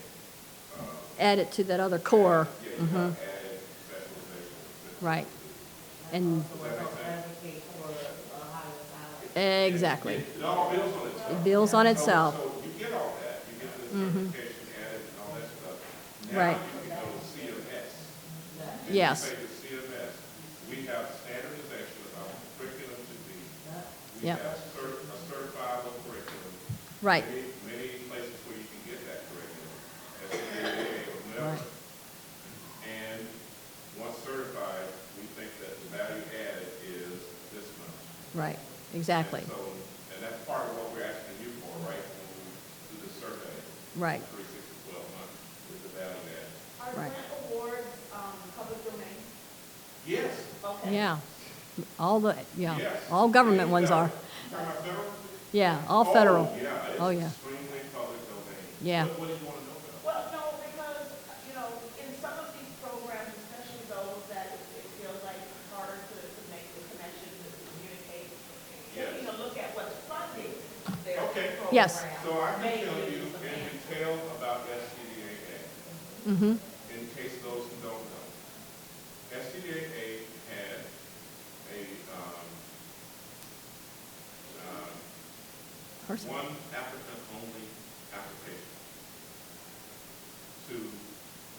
Add it to that other core. Yeah, Mhm. added specialization. Right. And exactly. It all builds on itself. It builds on itself. So you get all that. You get the Mhm. certification added and all that stuff. Now Right. you can go to CMS. And Yes. you say to CMS, we have standardization about what the curriculum should be. We Yep. have a certifiable curriculum. Right. Many places where you can get that curriculum. SCCAPE or whatever. Right. And once certified, exactly. And that's part of what we're asking you for, right, when we do the survey. Right. 3, 6, to 12 months with the value add. Are Right. grant awards public domain? Yes. Okay. Yeah, all the, Yes. all government ones are. Talking about federal? Yeah, all federal. Yeah, it's Oh, yeah. extremely public domain. Yeah. What do you want to know about? Well, no, because, you know, in some of these programs, especially those that it feels like it's harder to make the connection, to communicate, taking a look at what's funding their program. Yes. So I can tell you in detail about SCCAPE, Mm-hmm. in case those who don't know. SCCAPE had one applicant-only application to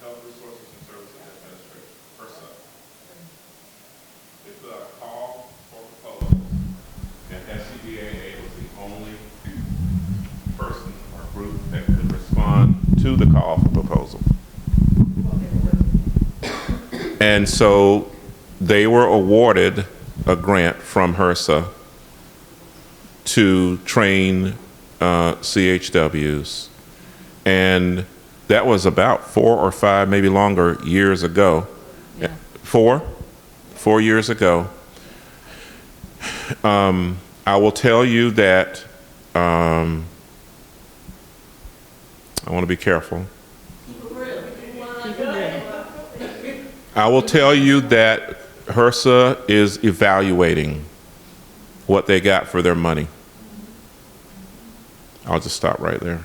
Health Resources and Services Administration, HRSA. They put out a call for proposals, and SCCAA was the only person or group that could respond to the call for proposal. And so they were awarded a grant from HRSA to train CHWs. And that was about 4 or 5, maybe longer, years ago. Yeah. 4 years ago. I will tell you that I want to be careful. I will tell you that HRSA is evaluating what they got for their money. I'll just stop right there.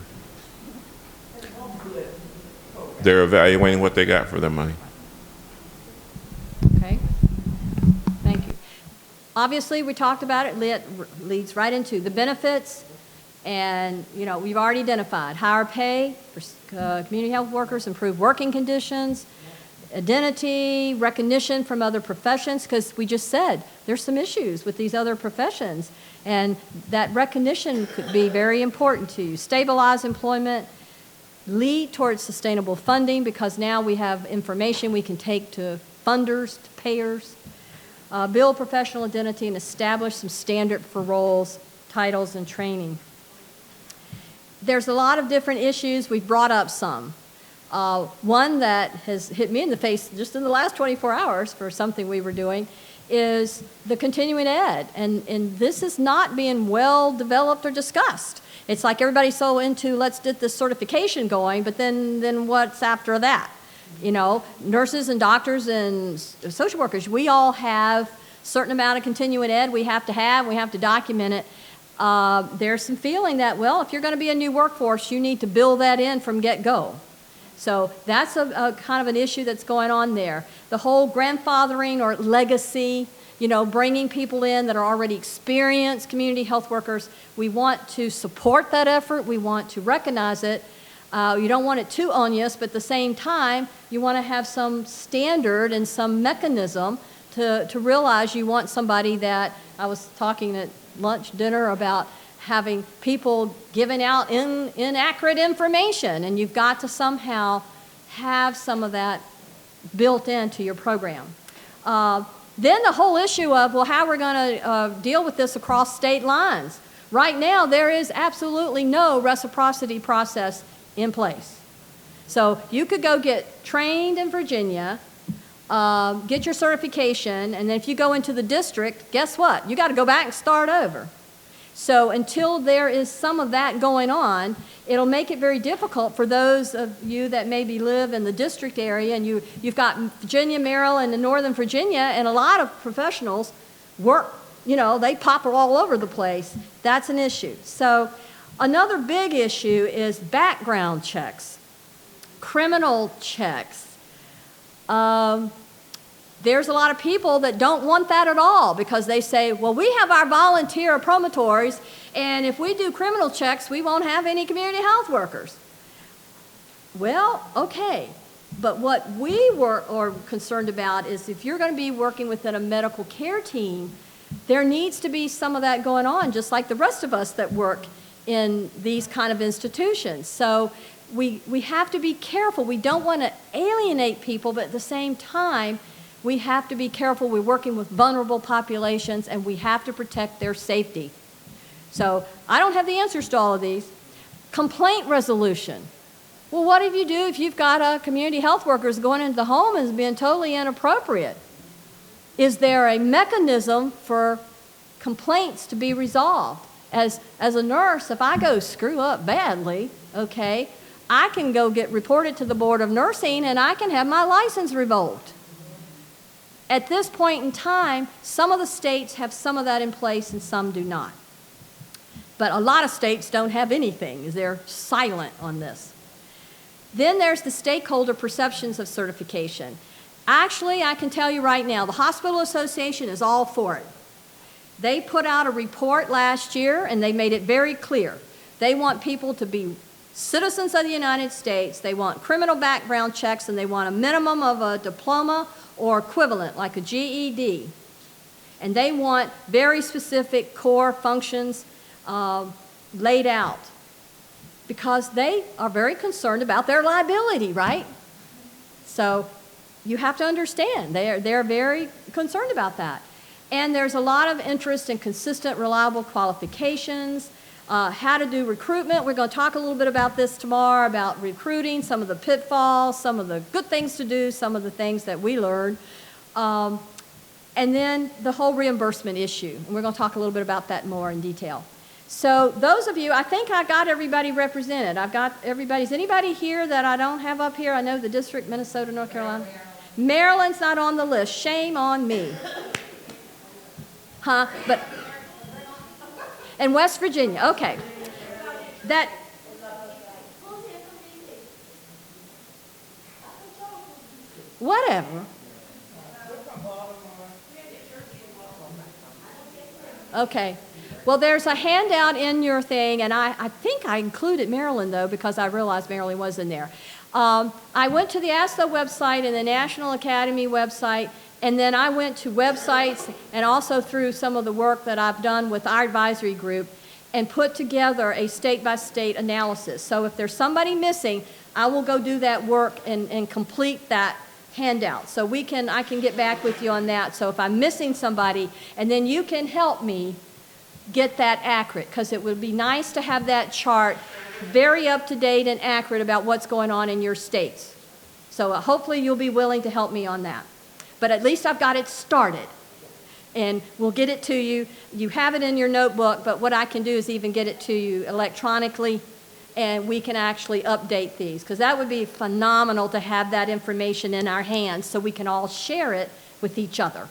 They're evaluating what they got for their money. Okay. Thank you. Obviously, we talked about it, leads right into the benefits. And, you know, we've already identified higher pay for community health workers, improved working conditions, identity, recognition from other professions, because we just said there's some issues with these other professions, and that recognition could be very important to you. Stabilize employment, lead towards sustainable funding, because now we have information we can take to funders, to payers, build professional identity, and establish some standard for roles, titles, and training. There's a lot of different issues. We've brought up some. One that has hit me in the face just in the last 24 hours for something we were doing is the continuing ed. And this is not being well developed or discussed. It's like everybody's so into let's get this certification going, but then what's after that? You know, nurses and doctors and social workers, we all have a certain amount of continuing ed we have to document it. There's some feeling that, well, if you're going to be a new workforce, you need to build that in from get-go. So that's a kind of an issue that's going on there. The whole grandfathering or legacy, you know, bringing people in that are already experienced community health workers. We want to support that effort. We want to recognize it. You don't want it too onerous, but at the same time, you want to have some standard and some mechanism to realize you want somebody that, I was talking at lunch, dinner about having people giving out inaccurate information, and you've got to somehow have some of that built into your program. Then the whole issue of, well, how we're going to deal with this across state lines. Right now, there is absolutely no reciprocity process in place. So you could go get trained in Virginia, get your certification, and then if you go into the district, guess what? You got to go back and start over. So until there is some of that going on, it'll make it very difficult for those of you that maybe live in the district area, and you've got Virginia, Maryland, and Northern Virginia, and a lot of professionals work, you know, they pop all over the place. That's an issue. So another big issue is background checks, criminal checks. There's a lot of people that don't want that at all because they say, well, we have our volunteer promotors, and if we do criminal checks, we won't have any community health workers. Well, okay, but what we are concerned about is if you're going to be working within a medical care team, there needs to be some of that going on, just like the rest of us that work in these kind of institutions. So we have to be careful. We don't want to alienate people, but at the same time, We have to be careful. We're working with vulnerable populations, and we have to protect their safety. So I don't have the answers to all of these. Complaint resolution. Well, what do you do if you've got a community health workers going into the home and being totally inappropriate? Is there a mechanism for complaints to be resolved? As a nurse, if I go screw up badly, okay, I can go get reported to the Board of Nursing and I can have my license revoked. At this point in time, some of the states have some of that in place and some do not. But a lot of states don't have anything. They're silent on this. Then there's the stakeholder perceptions of certification. Actually, I can tell you right now, the Hospital Association is all for it. They put out a report last year and they made it very clear. They want people to be citizens of the United States, they want criminal background checks, and they want a minimum of a diploma or equivalent, like a GED. And they want very specific core functions laid out because they are very concerned about their liability, right? So you have to understand, they're very concerned about that. And there's a lot of interest in consistent, reliable qualifications, how to do recruitment. We're going to talk a little bit about this tomorrow, about recruiting, some of the pitfalls, some of the good things to do, some of the things that we learned. And then the whole reimbursement issue. And we're going to talk a little bit about that more in detail. So those of you, I think I got everybody represented. I've got everybody. Is anybody here that I don't have up here? I know the district, Minnesota, North Carolina. Maryland's not on the list. Shame on me. Huh? But and West Virginia. Okay. That whatever. Okay. Well, there's a handout in your thing, and I think I included Maryland, though, because I realized Maryland was in there. I went to the ASTO website and the National Academy website, and then I went to websites and also through some of the work that I've done with our advisory group and put together a state-by-state analysis. So if there's somebody missing, I will go do that work and complete that handout. So I can get back with you on that. So if I'm missing somebody, and then you can help me get that accurate, because it would be nice to have that chart very up-to-date and accurate about what's going on in your states. So hopefully you'll be willing to help me on that. But at least I've got it started, and we'll get it to you. You have it in your notebook, but what I can do is even get it to you electronically, and we can actually update these, because that would be phenomenal to have that information in our hands so we can all share it with each other.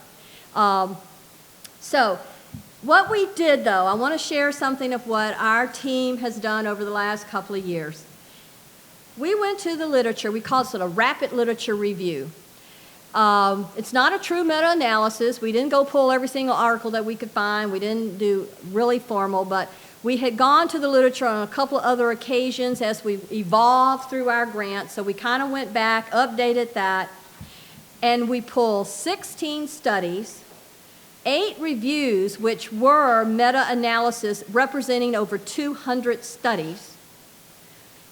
So what we did, though, I want to share something of what our team has done over the last couple of years. We went to the literature. We call it a rapid literature review. It's not a true meta-analysis. We didn't go pull every single article that we could find. We didn't do really formal, but we had gone to the literature on a couple of other occasions as we evolved through our grant. So we kind of went back, updated that, and we pulled 16 studies, 8 reviews, which were meta-analysis representing over 200 studies.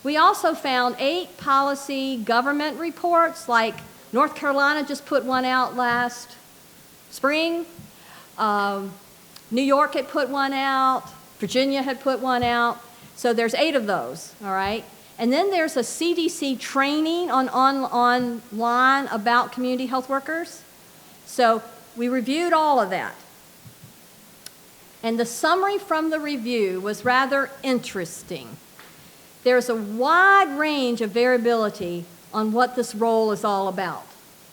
We also found 8 policy government reports, like North Carolina just put one out last spring. New York had put one out. Virginia had put one out. So there's 8 of those, all right? And then there's a CDC training online about community health workers. So we reviewed all of that. And the summary from the review was rather interesting. There's a wide range of variability on what this role is all about.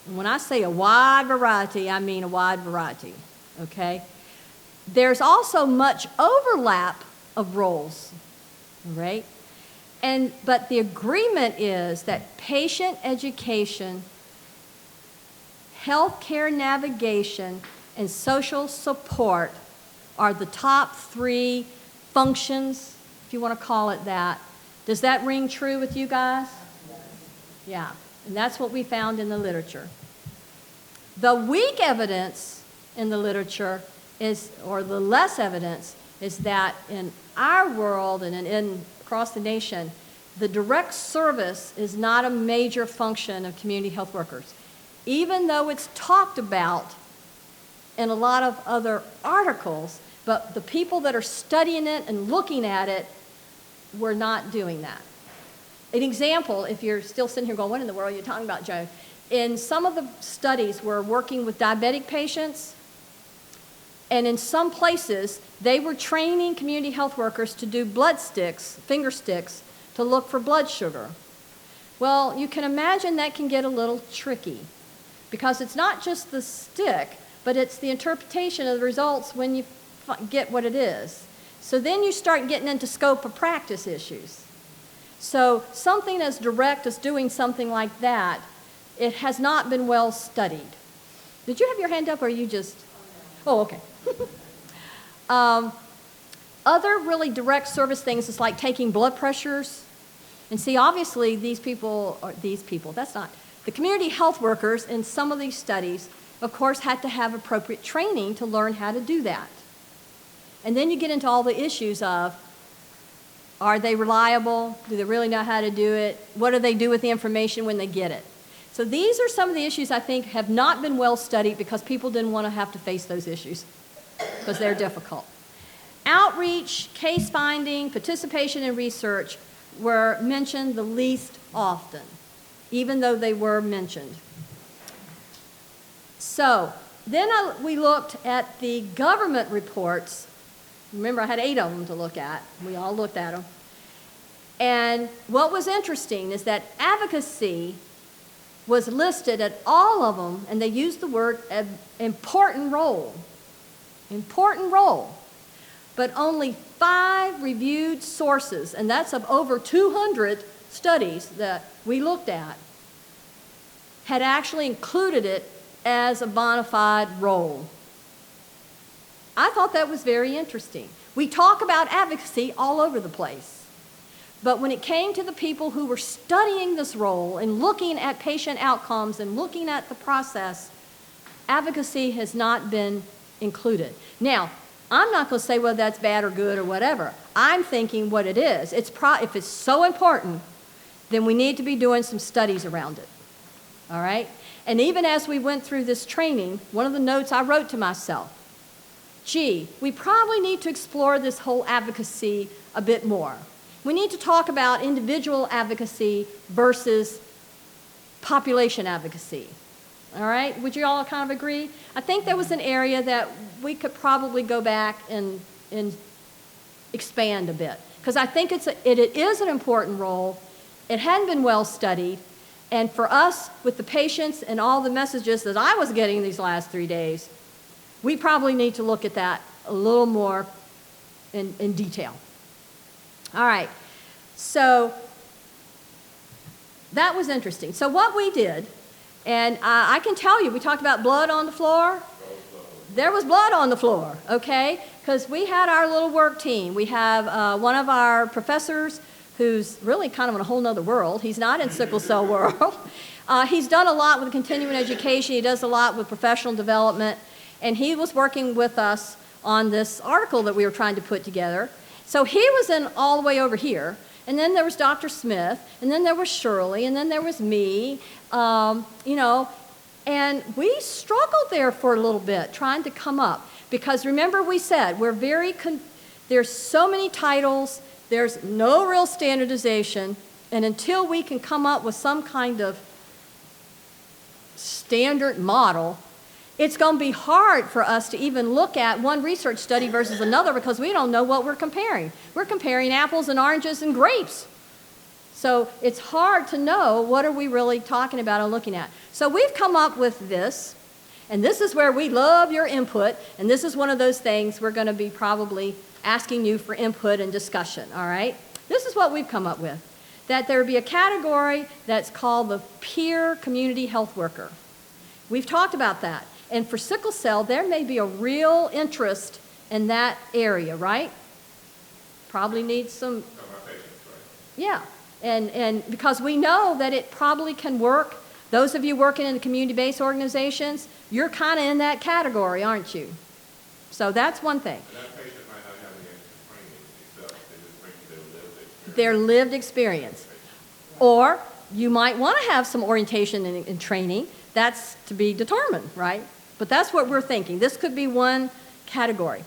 And when I say a wide variety, I mean a wide variety, okay? There's also much overlap of roles, right? But the agreement is that patient education, healthcare navigation, and social support are the top 3 functions, if you want to call it that. Does that ring true with you guys? Yeah, and that's what we found in the literature. The weak evidence in the literature is, or the less evidence, is that in our world and across the nation, the direct service is not a major function of community health workers. even though it's talked about in a lot of other articles, but the people that are studying it and looking at it were not doing that. An example, if you're still sitting here going, what in the world are you talking about, Joe? In some of the studies, we're working with diabetic patients, and in some places, they were training community health workers to do blood sticks, finger sticks, to look for blood sugar. Well, you can imagine that can get a little tricky because it's not just the stick, but it's the interpretation of the results when you get what it is. So then you start getting into scope of practice issues. So something as direct as doing something like that, it has not been well studied. Did you have your hand up or are you just, oh, okay. Other really direct service things is like taking blood pressures. And see, obviously these people, that's not, the community health workers in some of these studies, of course, had to have appropriate training to learn how to do that. And then you get into all the issues of, are they reliable? Do they really know how to do it? What do they do with the information when they get it? So these are some of the issues I think have not been well studied because people didn't want to have to face those issues because they're difficult. Outreach, case finding, participation in research were mentioned the least often, even though they were mentioned. So then we looked at the government reports. Remember, I had 8 of them to look at. We all looked at them. And what was interesting is that advocacy was listed at all of them, and they used the word important role. Important role. But only 5 reviewed sources, and that's of over 200 studies that we looked at, had actually included it as a bona fide role. I thought that was very interesting. We talk about advocacy all over the place. But when it came to the people who were studying this role and looking at patient outcomes and looking at the process, advocacy has not been included. Now, I'm not going to say whether that's bad or good or whatever. I'm thinking what it is. If it's so important, then we need to be doing some studies around it. All right? And even as we went through this training, one of the notes I wrote to myself, gee, we probably need to explore this whole advocacy a bit more. We need to talk about individual advocacy versus population advocacy. All right? Would you all kind of agree? I think that was an area that we could probably go back and expand a bit. Because I think it is an important role. It hadn't been well studied. And for us, with the patients and all the messages that I was getting these last 3 days, we probably need to look at that a little more in detail. All right, so that was interesting. So what we did, and I can tell you, we talked about blood on the floor. There was blood on the floor, okay? Because we had our little work team. We have one of our professors who's really kind of in a whole nother world. He's not in sickle cell world. He's done a lot with continuing education. He does a lot with professional development. And he was working with us on this article that we were trying to put together. So he was in all the way over here. And then there was Dr. Smith. And then there was Shirley. And then there was me. You know, and we struggled there for a little bit trying to come up. Because remember we said, there's so many titles. There's no real standardization. And until we can come up with some kind of standard model, it's going to be hard for us to even look at one research study versus another because we don't know what we're comparing. We're comparing apples and oranges and grapes. So it's hard to know what are we really talking about and looking at. So we've come up with this, and this is where we love your input, and this is one of those things we're going to be probably asking you for input and discussion, all right? This is what we've come up with, that there be a category that's called the peer community health worker. We've talked about that. And for sickle cell, there may be a real interest in that area, right? Probably needs some... Yeah, and because we know that it probably can work. Those of you working in the community-based organizations, you're kind of in that category, aren't you? So that's one thing. And that patient might not have any extra training themselves. They just bring their lived experience. Their lived experience. Or you might want to have some orientation and training. that's to be determined, right? But that's what we're thinking. This could be one category.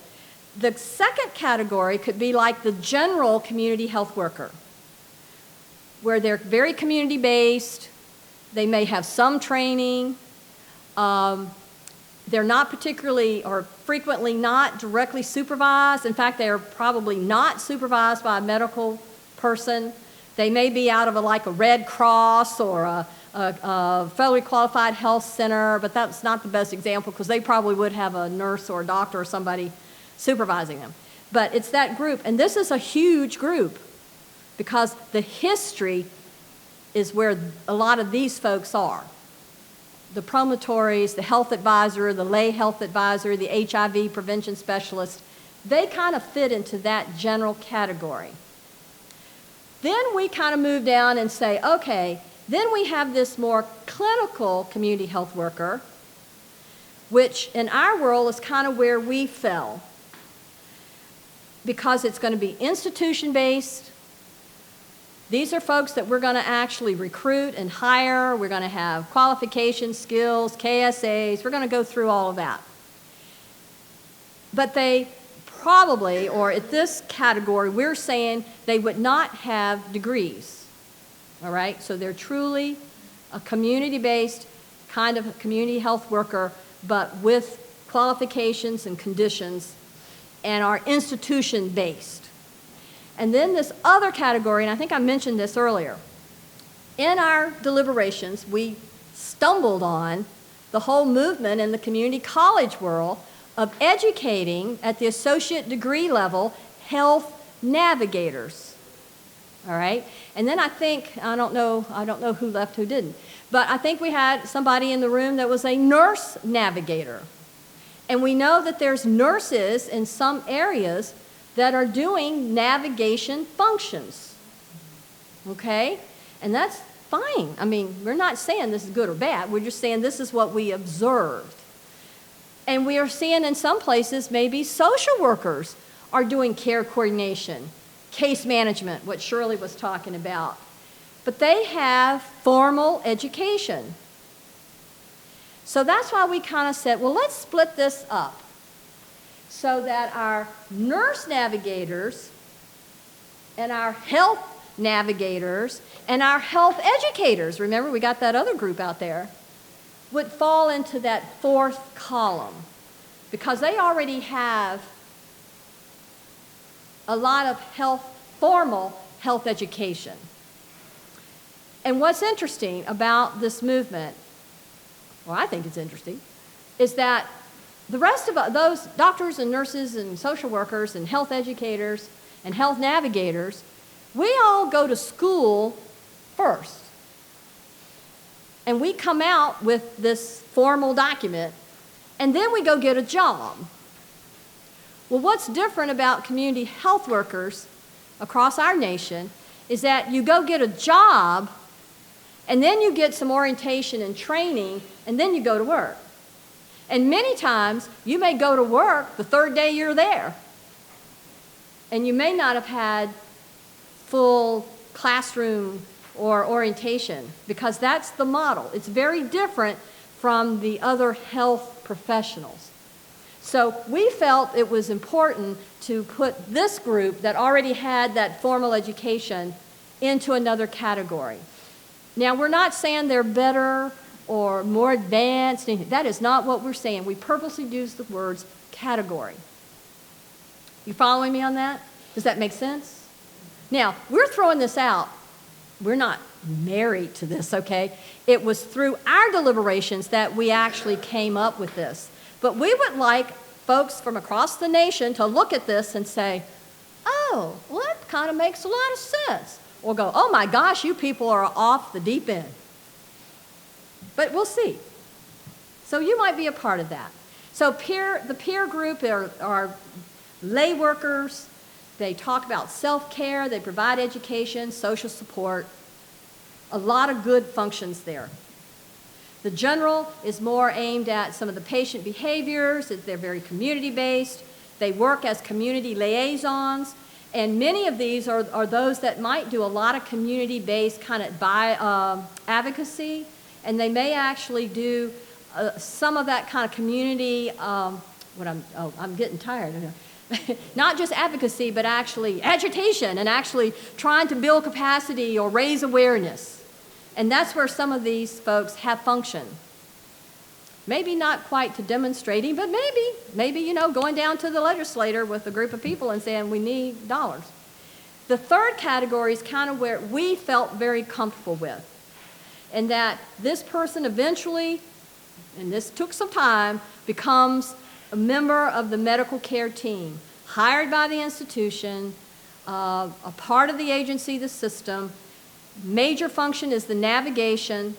The second category could be like the general community health worker, where they're very community-based. They may have some training. They're not particularly or frequently not directly supervised. In fact, they are probably not supervised by a medical person. They may be out of like a Red Cross or a federally qualified health center, but that's not the best example because they probably would have a nurse or a doctor or somebody supervising them. But it's that group, and this is a huge group because the history is where a lot of these folks are. The promontories, the health advisor, the lay health advisor, the HIV prevention specialist, they kind of fit into that general category. Then we kind of move down and say, okay, then we have this more clinical community health worker, which in our world is kind of where we fell, because it's going to be institution-based. These are folks that we're going to actually recruit and hire. We're going to have qualifications, skills, KSAs. We're going to go through all of that. But they probably, or at this category, we're saying they would not have degrees. All right? So they're truly a community-based kind of community health worker, but with qualifications and conditions, and are institution-based. And then this other category, and I think I mentioned this earlier, in our deliberations, we stumbled on the whole movement in the community college world of educating at the associate degree level health navigators. All right? And then I think, I don't know who left, who didn't, but I think we had somebody in the room that was a nurse navigator. And we know that there's nurses in some areas that are doing navigation functions, okay? And that's fine. I mean, we're not saying this is good or bad. We're just saying this is what we observed. And we are seeing in some places maybe social workers are doing care coordination, case management, what Shirley was talking about. But they have formal education. So that's why we kind of said, well, let's split this up, so that our nurse navigators and our health navigators and our health educators, remember we got that other group out there, would fall into that fourth column because they already have a lot of formal health education. And what's interesting about this movement, well, I think it's interesting, is that the rest of those doctors and nurses and social workers and health educators and health navigators, we all go to school first. And we come out with this formal document, and then we go get a job. Well, what's different about community health workers across our nation is that you go get a job, and then you get some orientation and training, and then you go to work. And many times, you may go to work the third day you're there. And you may not have had full classroom or orientation because that's the model. It's very different from the other health professionals. So we felt it was important to put this group that already had that formal education into another category. Now, we're not saying they're better or more advanced. That is not what we're saying. We purposely use the words category. You following me on that? Does that make sense? Now, we're throwing this out. We're not married to this, okay? It was through our deliberations that we actually came up with this. But we would like folks from across the nation to look at this and say, oh, well, that kind of makes a lot of sense. Or go, oh my gosh, you people are off the deep end. But we'll see. So you might be a part of that. So the peer group are lay workers. They talk about self-care. They provide education, social support. A lot of good functions there. The general is more aimed at some of the patient behaviors. They're very community-based. They work as community liaisons. And many of these are those that might do a lot of community-based kind of advocacy And they may actually do some of that kind of community, I'm getting tired. Not just advocacy, but actually agitation and actually trying to build capacity or raise awareness. And that's where some of these folks have function. Maybe not quite to demonstrating, but maybe, going down to the legislator with a group of people and saying, we need dollars. The third category is kind of where we felt very comfortable with, and that this person eventually, and this took some time, becomes a member of the medical care team, hired by the institution, a part of the agency, the system. Major function is the navigation,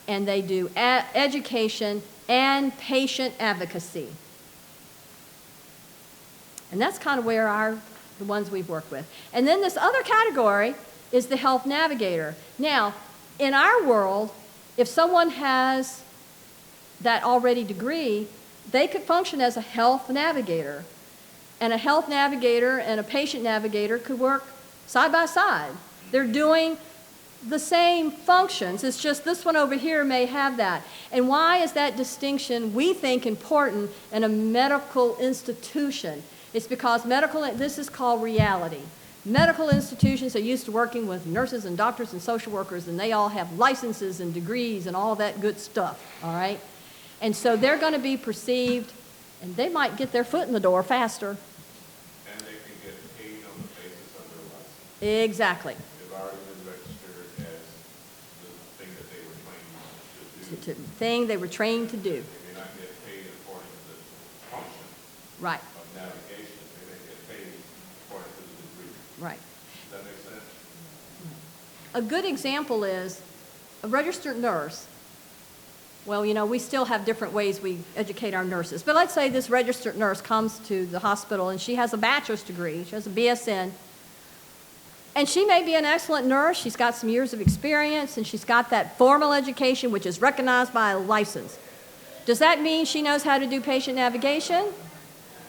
and they do education and patient advocacy. And that's kind of where the ones we've worked with. And then this other category is the health navigator. Now, in our world, if someone has that already degree, they could function as a health navigator. And a health navigator and a patient navigator could work side by side. They're doing the same functions. It's just this one over here may have that. And why is that distinction, we think, important in a medical institution? It's because this is called reality. Medical institutions are used to working with nurses and doctors and social workers, and they all have licenses and degrees and all that good stuff, all right? And so they're going to be perceived, and they might get their foot in the door faster. And they can get paid on the basis of their license. Exactly. They've already been registered as the thing that they were trained to do. Thing they were trained to do. They may not get paid according to the function right. of navigation. They may get paid according to the degree. Right. Does that make sense? A good example is a registered nurse. Well, we still have different ways we educate our nurses. But let's say this registered nurse comes to the hospital and she has a bachelor's degree, she has a BSN, and she may be an excellent nurse, she's got some years of experience, and she's got that formal education which is recognized by a license. Does that mean she knows how to do patient navigation?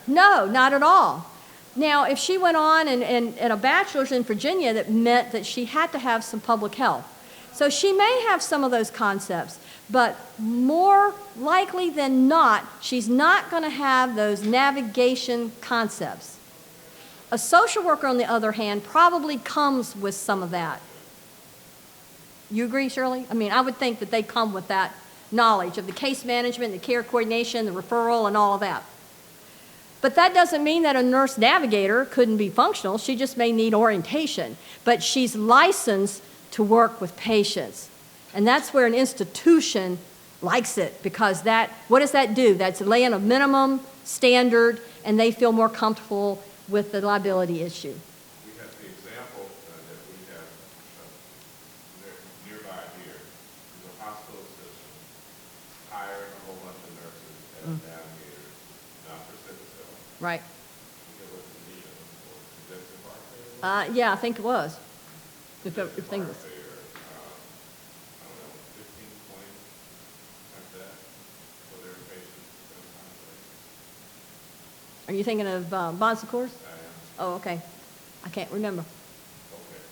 No, not at all. Now, if she went on and a bachelor's in Virginia, that meant that she had to have some public health. So she may have some of those concepts, but more likely than not, she's not going to have those navigation concepts. A social worker, on the other hand, probably comes with some of that. You agree, Shirley? I mean, I would think that they come with that knowledge of the case management, the care coordination, the referral, and all of that. But that doesn't mean that a nurse navigator couldn't be functional. She just may need orientation. But she's licensed to work with patients. And that's where an institution likes it, because what does that do? That's laying a minimum standard, and they feel more comfortable with the liability issue. We have the example that we have nearby here. The hospital system hired a whole bunch of nurses as navigators, not for sickle cell. Right. Is yeah, I think it was. If everything was. Are you thinking of Bon Secours? Oh, okay. I can't remember. Okay.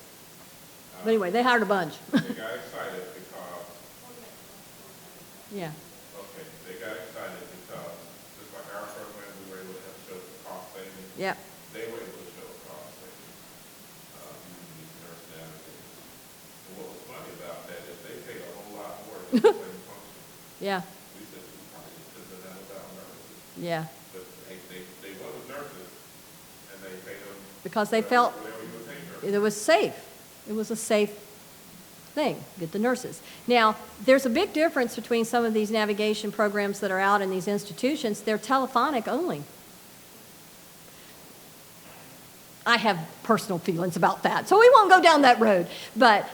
But anyway, they hired a bunch. They got excited because. Yeah. Okay, they got excited because just like our program, we were able to show cost savings. Yep. They were able to show cost savings using these nurse navigators. And what was funny about that is they paid a whole lot more to the same function. Yeah. We said we probably should have done that without nurses. Yeah. But they went with nurses, and they paid them because they felt whatever you would pay nurses. it was safe. It was a safe thing, get the nurses. Now, there's a big difference between some of these navigation programs that are out in these institutions. They're telephonic only. I have personal feelings about that, so we won't go down that road. But,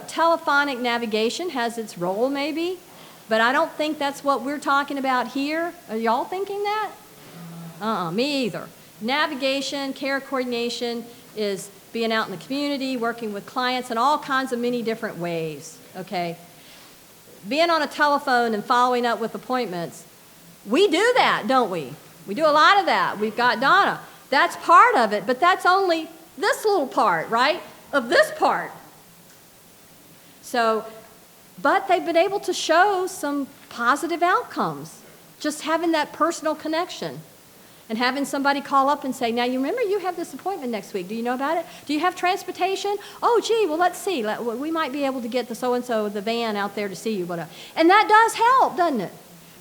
telephonic navigation has its role maybe, but I don't think that's what we're talking about here. Are y'all thinking that? Me either. Navigation, care coordination is being out in the community, working with clients in all kinds of many different ways, okay? Being on a telephone and following up with appointments, we do that, don't we? We do a lot of that. We've got Donna. That's part of it, but that's only this little part, right, of this part. So But they've been able to show some positive outcomes, just having that personal connection and having somebody call up and say, now you remember you have this appointment next week. Do you know about it? Do you have transportation? Oh, gee, well, let's see. We might be able to get the so-and-so, the van out there to see you. Whatever. And that does help, doesn't it?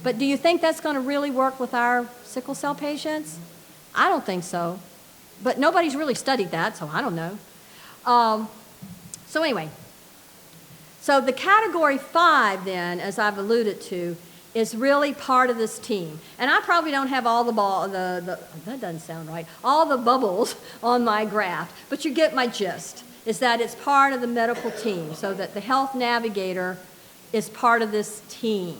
But do you think that's going to really work with our sickle cell patients? I don't think so. But nobody's really studied that, so I don't know. So anyway, so the category 5 then, as I've alluded to, is really part of this team. And I probably don't have all that doesn't sound right, all the bubbles on my graph, but you get my gist, is that it's part of the medical team, so that the health navigator is part of this team.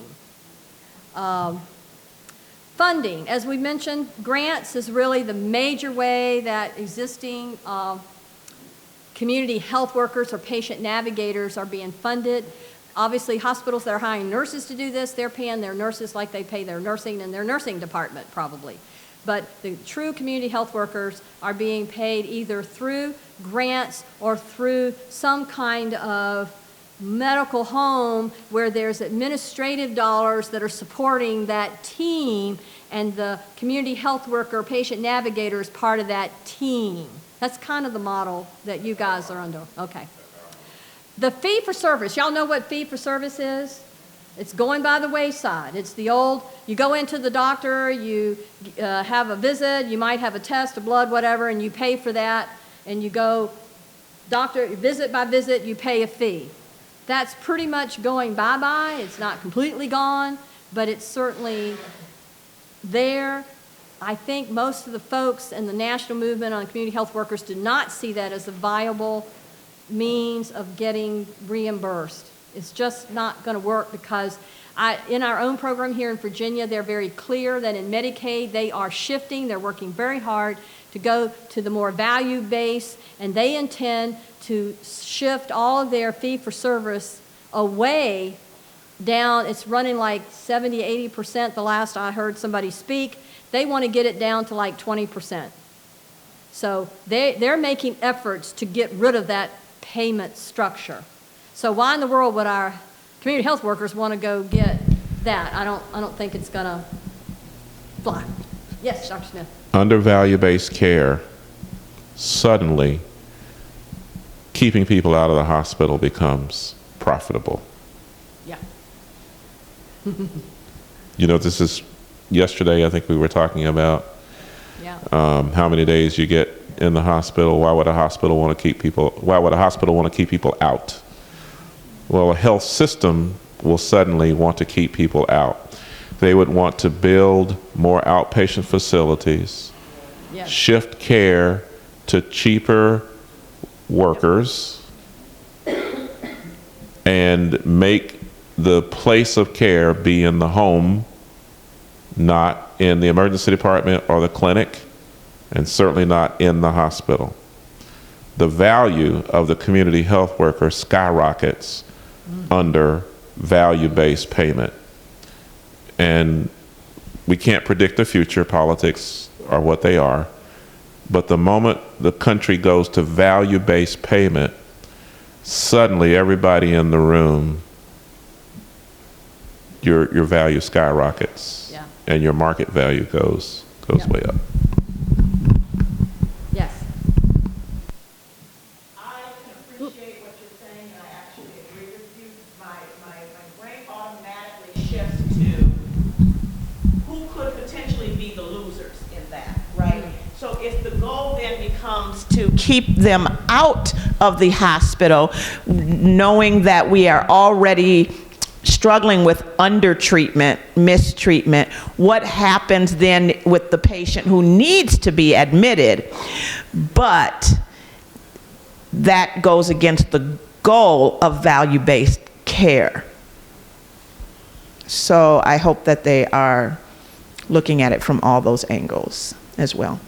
Funding, as we mentioned, grants is really the major way that existing community health workers or patient navigators are being funded. Obviously, hospitals that are hiring nurses to do this, they're paying their nurses like they pay their nursing in their nursing department, probably. But the true community health workers are being paid either through grants or through some kind of medical home where there's administrative dollars that are supporting that team, and the community health worker, patient navigator is part of that team. That's kind of the model that you guys are under. Okay. The fee for service, y'all know what fee for service is? It's going by the wayside. It's the old, you go into the doctor, you have a visit, you might have a test, a blood, whatever, and you pay for that, and you go doctor, visit by visit, you pay a fee. That's pretty much going bye-bye. It's not completely gone, but it's certainly there. I think most of the folks in the national movement on community health workers do not see that as a viable means of getting reimbursed. It's just not going to work because in our own program here in Virginia, they're very clear that in Medicaid, they are shifting. They're working very hard to go to the more value-based, and they intend to shift all of their fee-for-service away down. It's running like 70, 80% the last I heard somebody speak. They want to get it down to like 20%. So they're making efforts to get rid of that payment structure. So why in the world would our community health workers want to go get that? I don't think it's going to fly. Yes, Dr. Smith. Under value-based care, suddenly keeping people out of the hospital becomes profitable. Yeah. You know, this is yesterday, I think we were talking about how many days you get in the hospital. Why would a hospital want to keep people? Why would a hospital want to keep people out? Well, a health system will suddenly want to keep people out. They would want to build more outpatient facilities, shift care to cheaper workers, and make the place of care be in the home, not in the emergency department or the clinic, and certainly not in the hospital. The value of the community health worker skyrockets under value-based payment. And we can't predict the future. Politics are what they are. But the moment the country goes to value-based payment, suddenly everybody in the room, your value skyrockets. And your market value goes way up. Yes. I can appreciate what you're saying, and I actually agree with you. My brain automatically shifts to who could potentially be the losers in that, right? So if the goal then becomes to keep them out of the hospital, knowing that we are already struggling with undertreatment, mistreatment, what happens then with the patient who needs to be admitted? But that goes against the goal of value-based care. So I hope that they are looking at it from all those angles as well.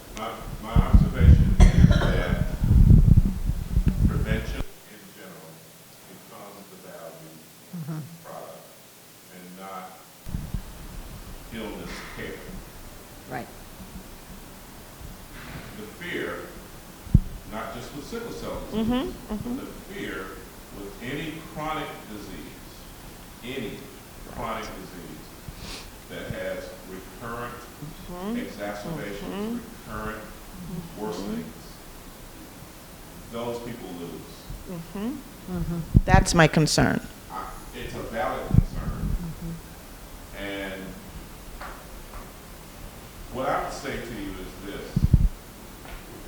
My observation is that prevention in general becomes the value product and not illness care. Right. The fear, not just with sickle cell disease, but the fear with any chronic disease any chronic disease that has recurrent exacerbations, recurrent worsenings, those people lose. That's my concern. It's a valid concern. And what I would say to you is this,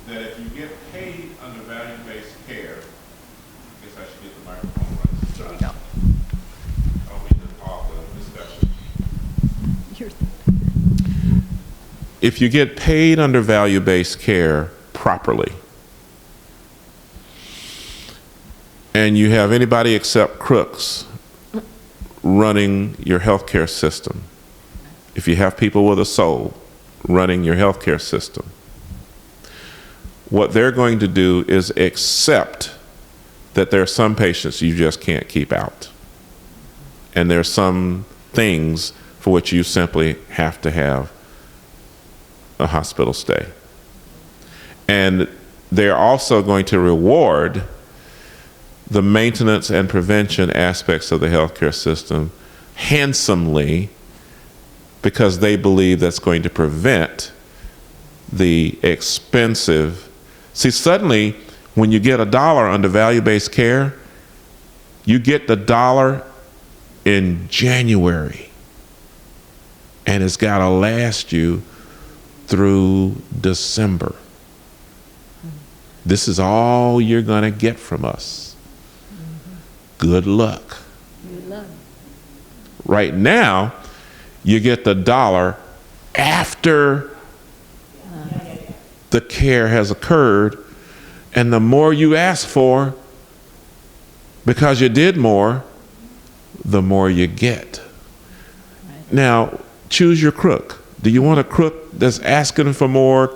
that if you get paid under value-based care, I guess I should get the microphone right. There you go. I don't mean to pause the discussion. If you get paid under value-based care properly, and you have anybody except crooks running your healthcare system, if you have people with a soul running your healthcare system, what they're going to do is accept that there are some patients you just can't keep out. And there are some things for which you simply have to have a hospital stay. And they're also going to reward the maintenance and prevention aspects of the healthcare system handsomely, because they believe that's going to prevent the expensive. See, suddenly, when you get $1 under value-based care, you get the $1 in January, and it's got to last you through December. This is all you're going to get from us. Good luck. Good luck. Right now, you get the $1 after the care has occurred, and the more you ask for, because you did more, the more you get. Now, choose your crook. Do you want a crook that's asking for more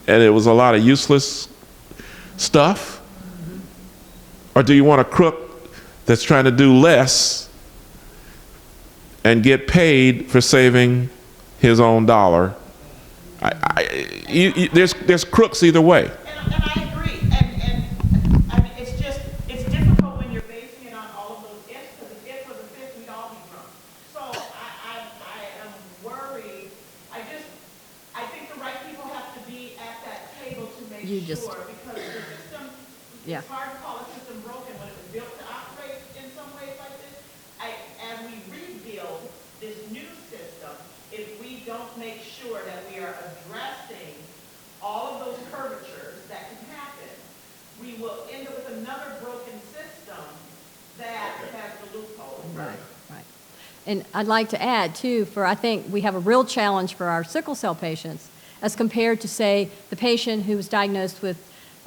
and it was a lot of useless stuff? Or do you want a crook that's trying to do less and get paid for saving his own $1? There's crooks either way. And I agree. And I mean, it's difficult when you're basing it on all of those ifs, because if it was a fifth, we'd all be drunk. So I am worried. I think the right people have to be at that table to make sure, because the system, it's hard to call a system broken when it was built to operate in some ways like this. As we rebuild this new system, if we don't make sure that we are addressing all of those curvatures that can happen, we will end up with another broken system that has the loophole. Right, right. And I'd like to add, too, I think we have a real challenge for our sickle cell patients as compared to, say, the patient who was diagnosed with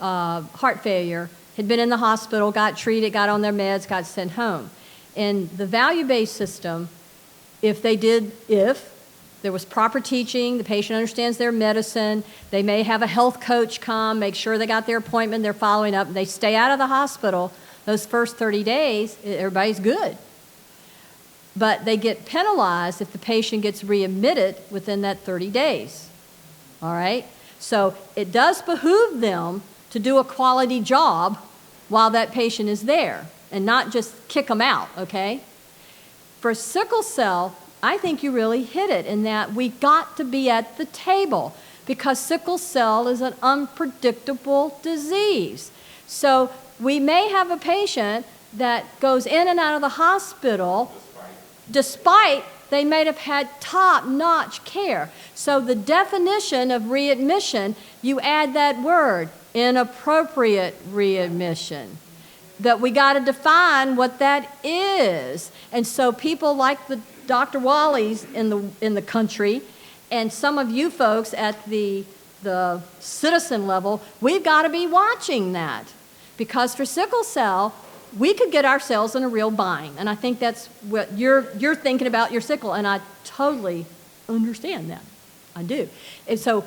heart failure, had been in the hospital, got treated, got on their meds, got sent home. In the value-based system, if there was proper teaching, the patient understands their medicine, they may have a health coach come, make sure they got their appointment, they're following up, they stay out of the hospital those first 30 days, everybody's good. But they get penalized if the patient gets readmitted within that 30 days. All right? So it does behoove them to do a quality job while that patient is there and not just kick them out, okay? For sickle cell, I think you really hit it in that we got to be at the table, because sickle cell is an unpredictable disease. So we may have a patient that goes in and out of the hospital despite they may have had top-notch care. So the definition of readmission, you add that word, inappropriate readmission. That we got to define what that is. And so people like the Dr. Wally's in the country, and some of you folks at the citizen level, we've got to be watching that. Because for sickle cell, we could get ourselves in a real bind. And I think that's what you're thinking about your sickle, and I totally understand that. I do. And so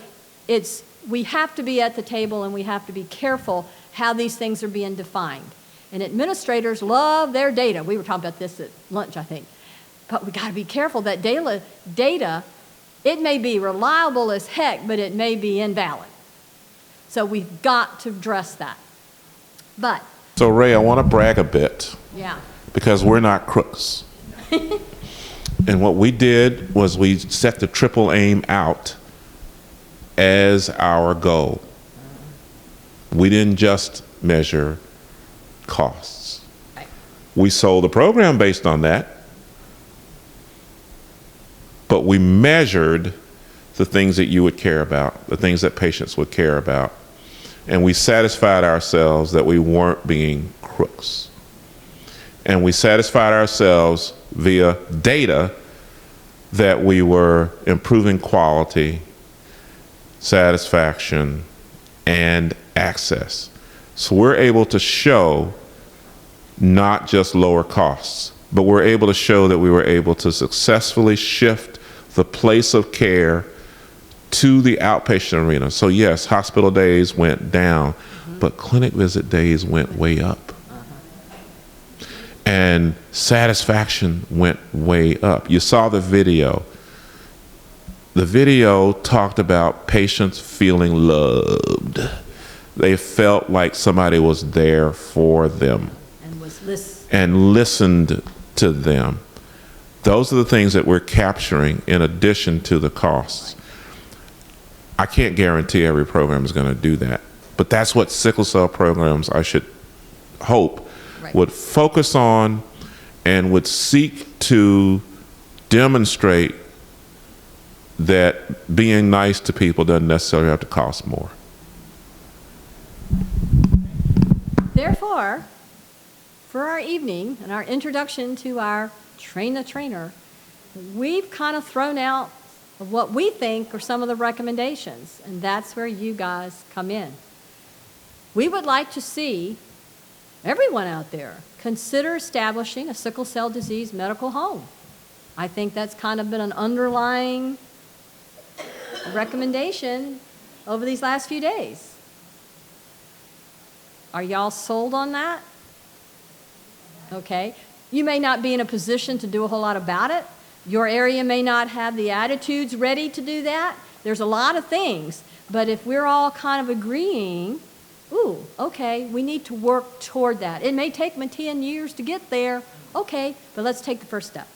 we have to be at the table, and we have to be careful how these things are being defined. And administrators love their data. We were talking about this at lunch, I think. But we got to be careful that data, it may be reliable as heck, but it may be invalid. So we've got to address that. But so Ray, I want to brag a bit. Yeah. Because we're not crooks. And what we did was we set the triple aim out as our goal. We didn't just measure costs. We sold the program based on that, but we measured the things that you would care about, the things that patients would care about, and we satisfied ourselves that we weren't being crooks. And we satisfied ourselves via data that we were improving quality, satisfaction, and access. So we're able to show not just lower costs, but we're able to show that we were able to successfully shift the place of care to the outpatient arena. So yes, hospital days went down, but clinic visit days went way up. And satisfaction went way up. You saw the video. The video talked about patients feeling loved. They felt like somebody was there for them and listened to them. Those are the things that we're capturing in addition to the costs. I can't guarantee every program is going to do that, but that's what sickle cell programs, I should hope, would focus on and would seek to demonstrate that being nice to people doesn't necessarily have to cost more. Therefore, for our evening and our introduction to our Train the Trainer, we've kind of thrown out what we think are some of the recommendations, and that's where you guys come in. We would like to see everyone out there consider establishing a sickle cell disease medical home. I think that's kind of been an underlying recommendation over these last few days. Are y'all sold on that? Okay. You may not be in a position to do a whole lot about it. Your area may not have the attitudes ready to do that. There's a lot of things. But if we're all kind of agreeing, ooh, okay, we need to work toward that. It may take me 10 years to get there. Okay, but let's take the first step.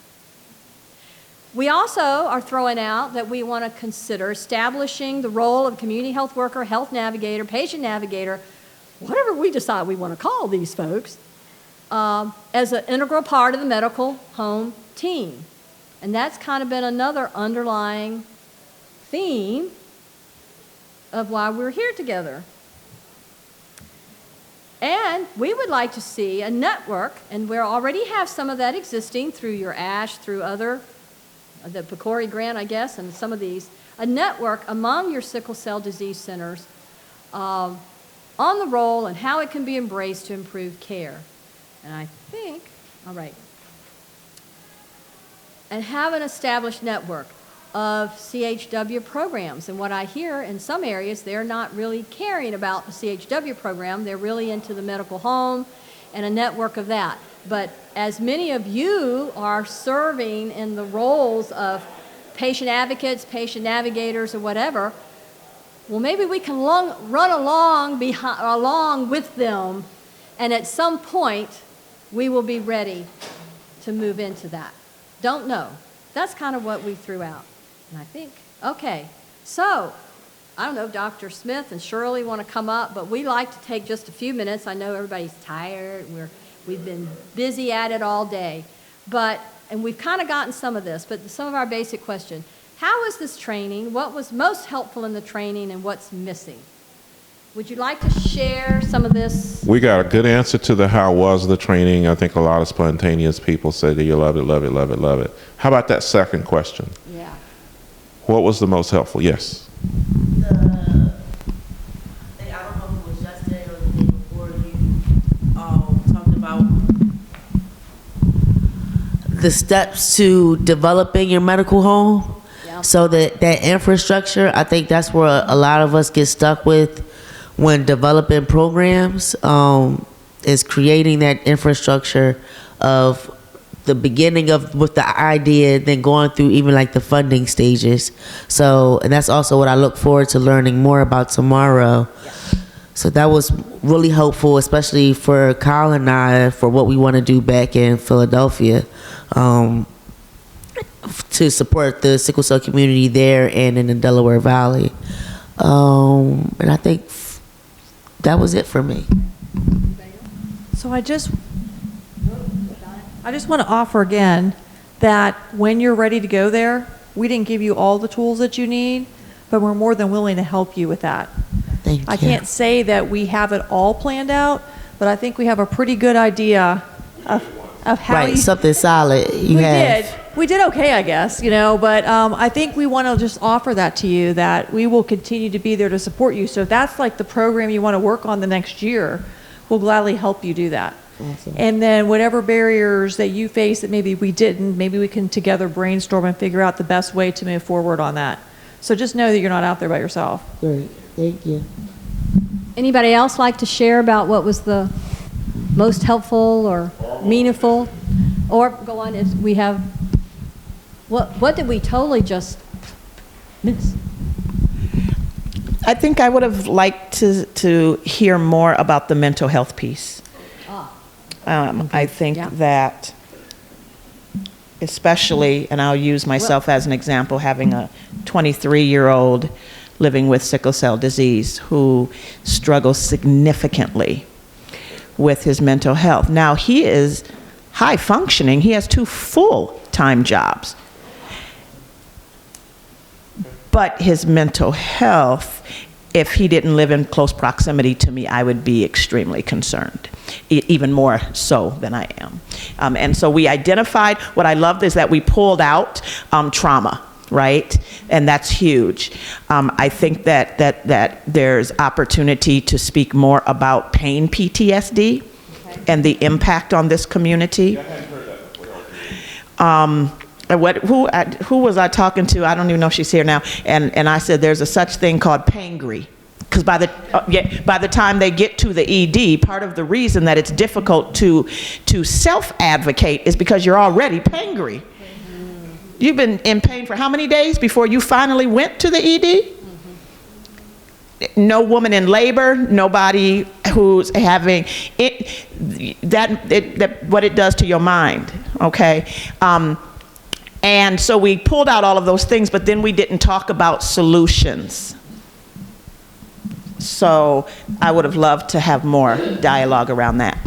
We also are throwing out that we want to consider establishing the role of community health worker, health navigator, patient navigator, whatever we decide we want to call these folks, as an integral part of the medical home team. And that's kind of been another underlying theme of why we're here together. And we would like to see a network, and we already have some of that existing through your ASH, through other, the PCORI grant, I guess, and some of these, a network among your sickle cell disease centers on the role and how it can be embraced to improve care. And I think, all right, and have an established network of CHW programs. And what I hear in some areas, they're not really caring about the CHW program. They're really into the medical home and a network of that. But as many of you are serving in the roles of patient advocates, patient navigators, or whatever, well, maybe we can run along with them, and at some point, we will be ready to move into that. Don't know. That's kind of what we threw out. And I think, okay, so I don't know if Dr. Smith and Shirley want to come up, but we like to take just a few minutes. I know everybody's tired. We've been busy at it all day. And we've kind of gotten some of this, but some of our basic questions. How was this training? What was most helpful in the training, and what's missing? Would you like to share some of this? We got a good answer to the how was the training. I think a lot of spontaneous people said that you love it, love it, love it, love it. How about that second question? Yeah. What was the most helpful? Yes. I don't know if it was yesterday or the day before, you talked about the steps to developing your medical home. Yeah. So that infrastructure, I think that's where a lot of us get stuck with when developing programs, is creating that infrastructure of the beginning of with the idea, then going through even like the funding stages. So, and that's also what I look forward to learning more about tomorrow. So that was really helpful, especially for Kyle and I, for what we want to do back in Philadelphia, to support the sickle cell community there and in the Delaware Valley. And I think that was it for me. So I just want to offer again that when you're ready to go there, we didn't give you all the tools that you need, but we're more than willing to help you with that. Thank you. I can't say that we have it all planned out, but I think we have a pretty good idea of how Right, something solid you have. We did okay, I guess, but I think we want to just offer that to you, that we will continue to be there to support you. So if that's like the program you want to work on the next year, we'll gladly help you do that. Awesome. And then whatever barriers that you face that maybe we didn't, maybe we can together brainstorm and figure out the best way to move forward on that. So just know that you're not out there by yourself. Great, thank you. Anybody else like to share about what was the most helpful or meaningful? Or go on, if we have, what did we totally just miss? I think I would have liked to hear more about the mental health piece. I think that, especially, and I'll use myself as an example, having a 23-year-old living with sickle cell disease who struggles significantly with his mental health. Now, he is high functioning. He has 2 full-time jobs. But his mental health, if he didn't live in close proximity to me, I would be extremely concerned, even more so than I am. And so we identified, what I loved is that we pulled out trauma, right? And that's huge. I think that there's opportunity to speak more about pain PTSD and the impact on this community. Who was I talking to? I don't even know if she's here now. And I said there's a such thing called pangry. Because by the time they get to the ED, part of the reason that it's difficult to self-advocate is because you're already pangry. You've been in pain for how many days before you finally went to the ED? No woman in labor, nobody who's having it, what it does to your mind, okay? And so we pulled out all of those things, but then we didn't talk about solutions. So I would have loved to have more dialogue around that.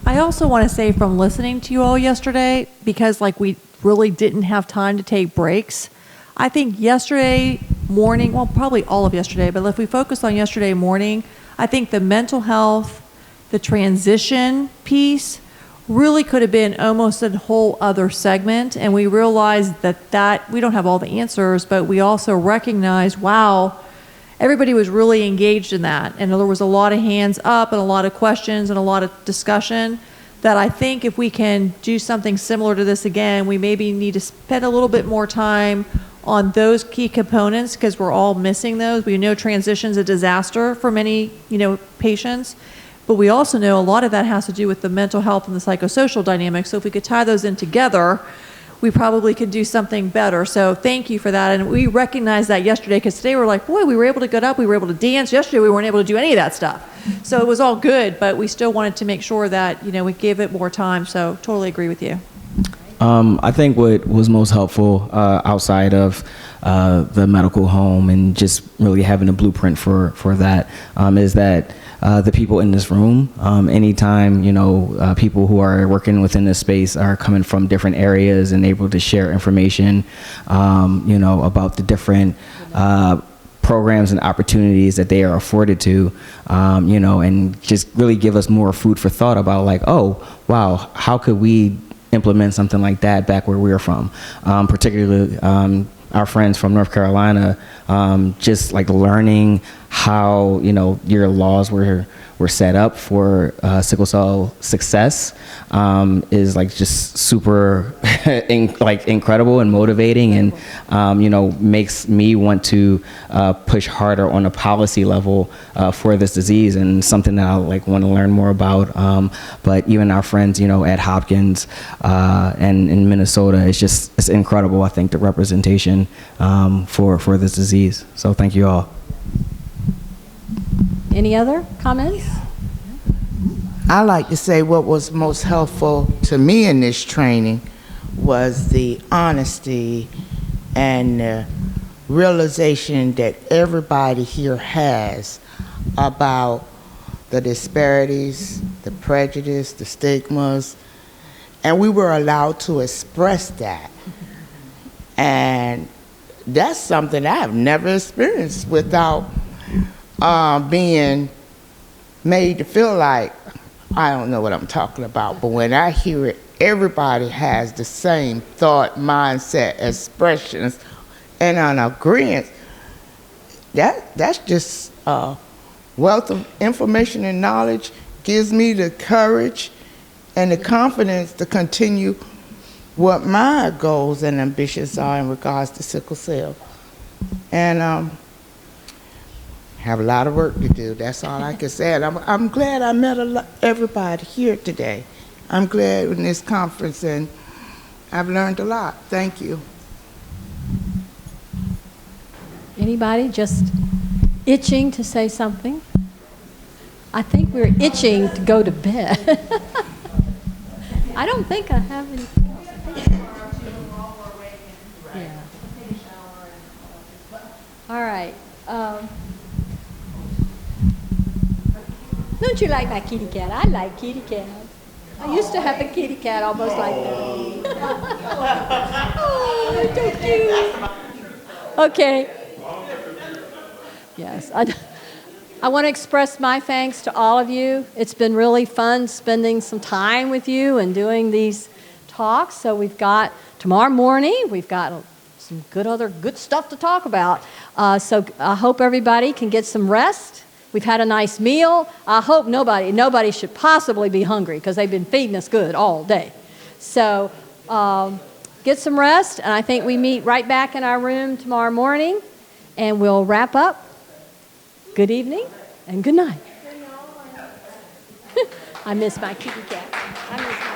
I also want to say, from listening to you all yesterday, because we really didn't have time to take breaks, I think yesterday morning, well, probably all of yesterday, but if we focus on yesterday morning, I think the mental health, the transition piece really could have been almost a whole other segment. And we realized that we don't have all the answers, but we also recognized, wow, everybody was really engaged in that. And there was a lot of hands up and a lot of questions and a lot of discussion, that I think if we can do something similar to this again, we maybe need to spend a little bit more time on those key components, because we're all missing those. We know transition's a disaster for many, patients, but we also know a lot of that has to do with the mental health and the psychosocial dynamics. So if we could tie those in together, we probably could do something better. So thank you for that. And we recognized that yesterday, because today we're like, boy, we were able to get up, we were able to dance. Yesterday we weren't able to do any of that stuff. So it was all good, but we still wanted to make sure that, we gave it more time. So totally agree with you. I think what was most helpful outside of the medical home and just really having a blueprint for that is that the people in this room, anytime, people who are working within this space are coming from different areas and able to share information, about the different programs and opportunities that they are afforded to, and just really give us more food for thought about oh, wow, how could we implement something like that back where we're from, particularly our friends from North Carolina, just learning how your laws were set up for sickle cell success is just super incredible and motivating, and makes me want to push harder on a policy level for this disease, and something that I want to learn more about. But even our friends at Hopkins and in Minnesota, it's incredible. I think the representation for this disease. So thank you all. Any other comments? I like to say what was most helpful to me in this training was the honesty and the realization that everybody here has about the disparities, the prejudice, the stigmas, and we were allowed to express that. And that's something I've never experienced without being made to feel like I don't know what I'm talking about, but when I hear it, everybody has the same thought, mindset, expressions, and an agreement. That's just wealth of information and knowledge, gives me the courage and the confidence to continue what my goals and ambitions are in regards to sickle cell. And have a lot of work to do. That's all I can say. And I'm glad I met everybody here today. I'm glad in this conference, and I've learned a lot. Thank you. Anybody just itching to say something? I think we're itching to go to bed. I don't think I have anything else. Yeah. All right. Don't you like my kitty cat? I like kitty cat. I used to have a kitty cat almost like that. Oh, they're so cute. Okay. Yes. I want to express my thanks to all of you. It's been really fun spending some time with you and doing these talks. So we've got tomorrow morning, we've got some good stuff to talk about. So I hope everybody can get some rest. We've had a nice meal. I hope nobody should possibly be hungry because they've been feeding us good all day. So get some rest, and I think we meet right back in our room tomorrow morning, and we'll wrap up. Good evening and good night. I miss my kitty cat. I miss my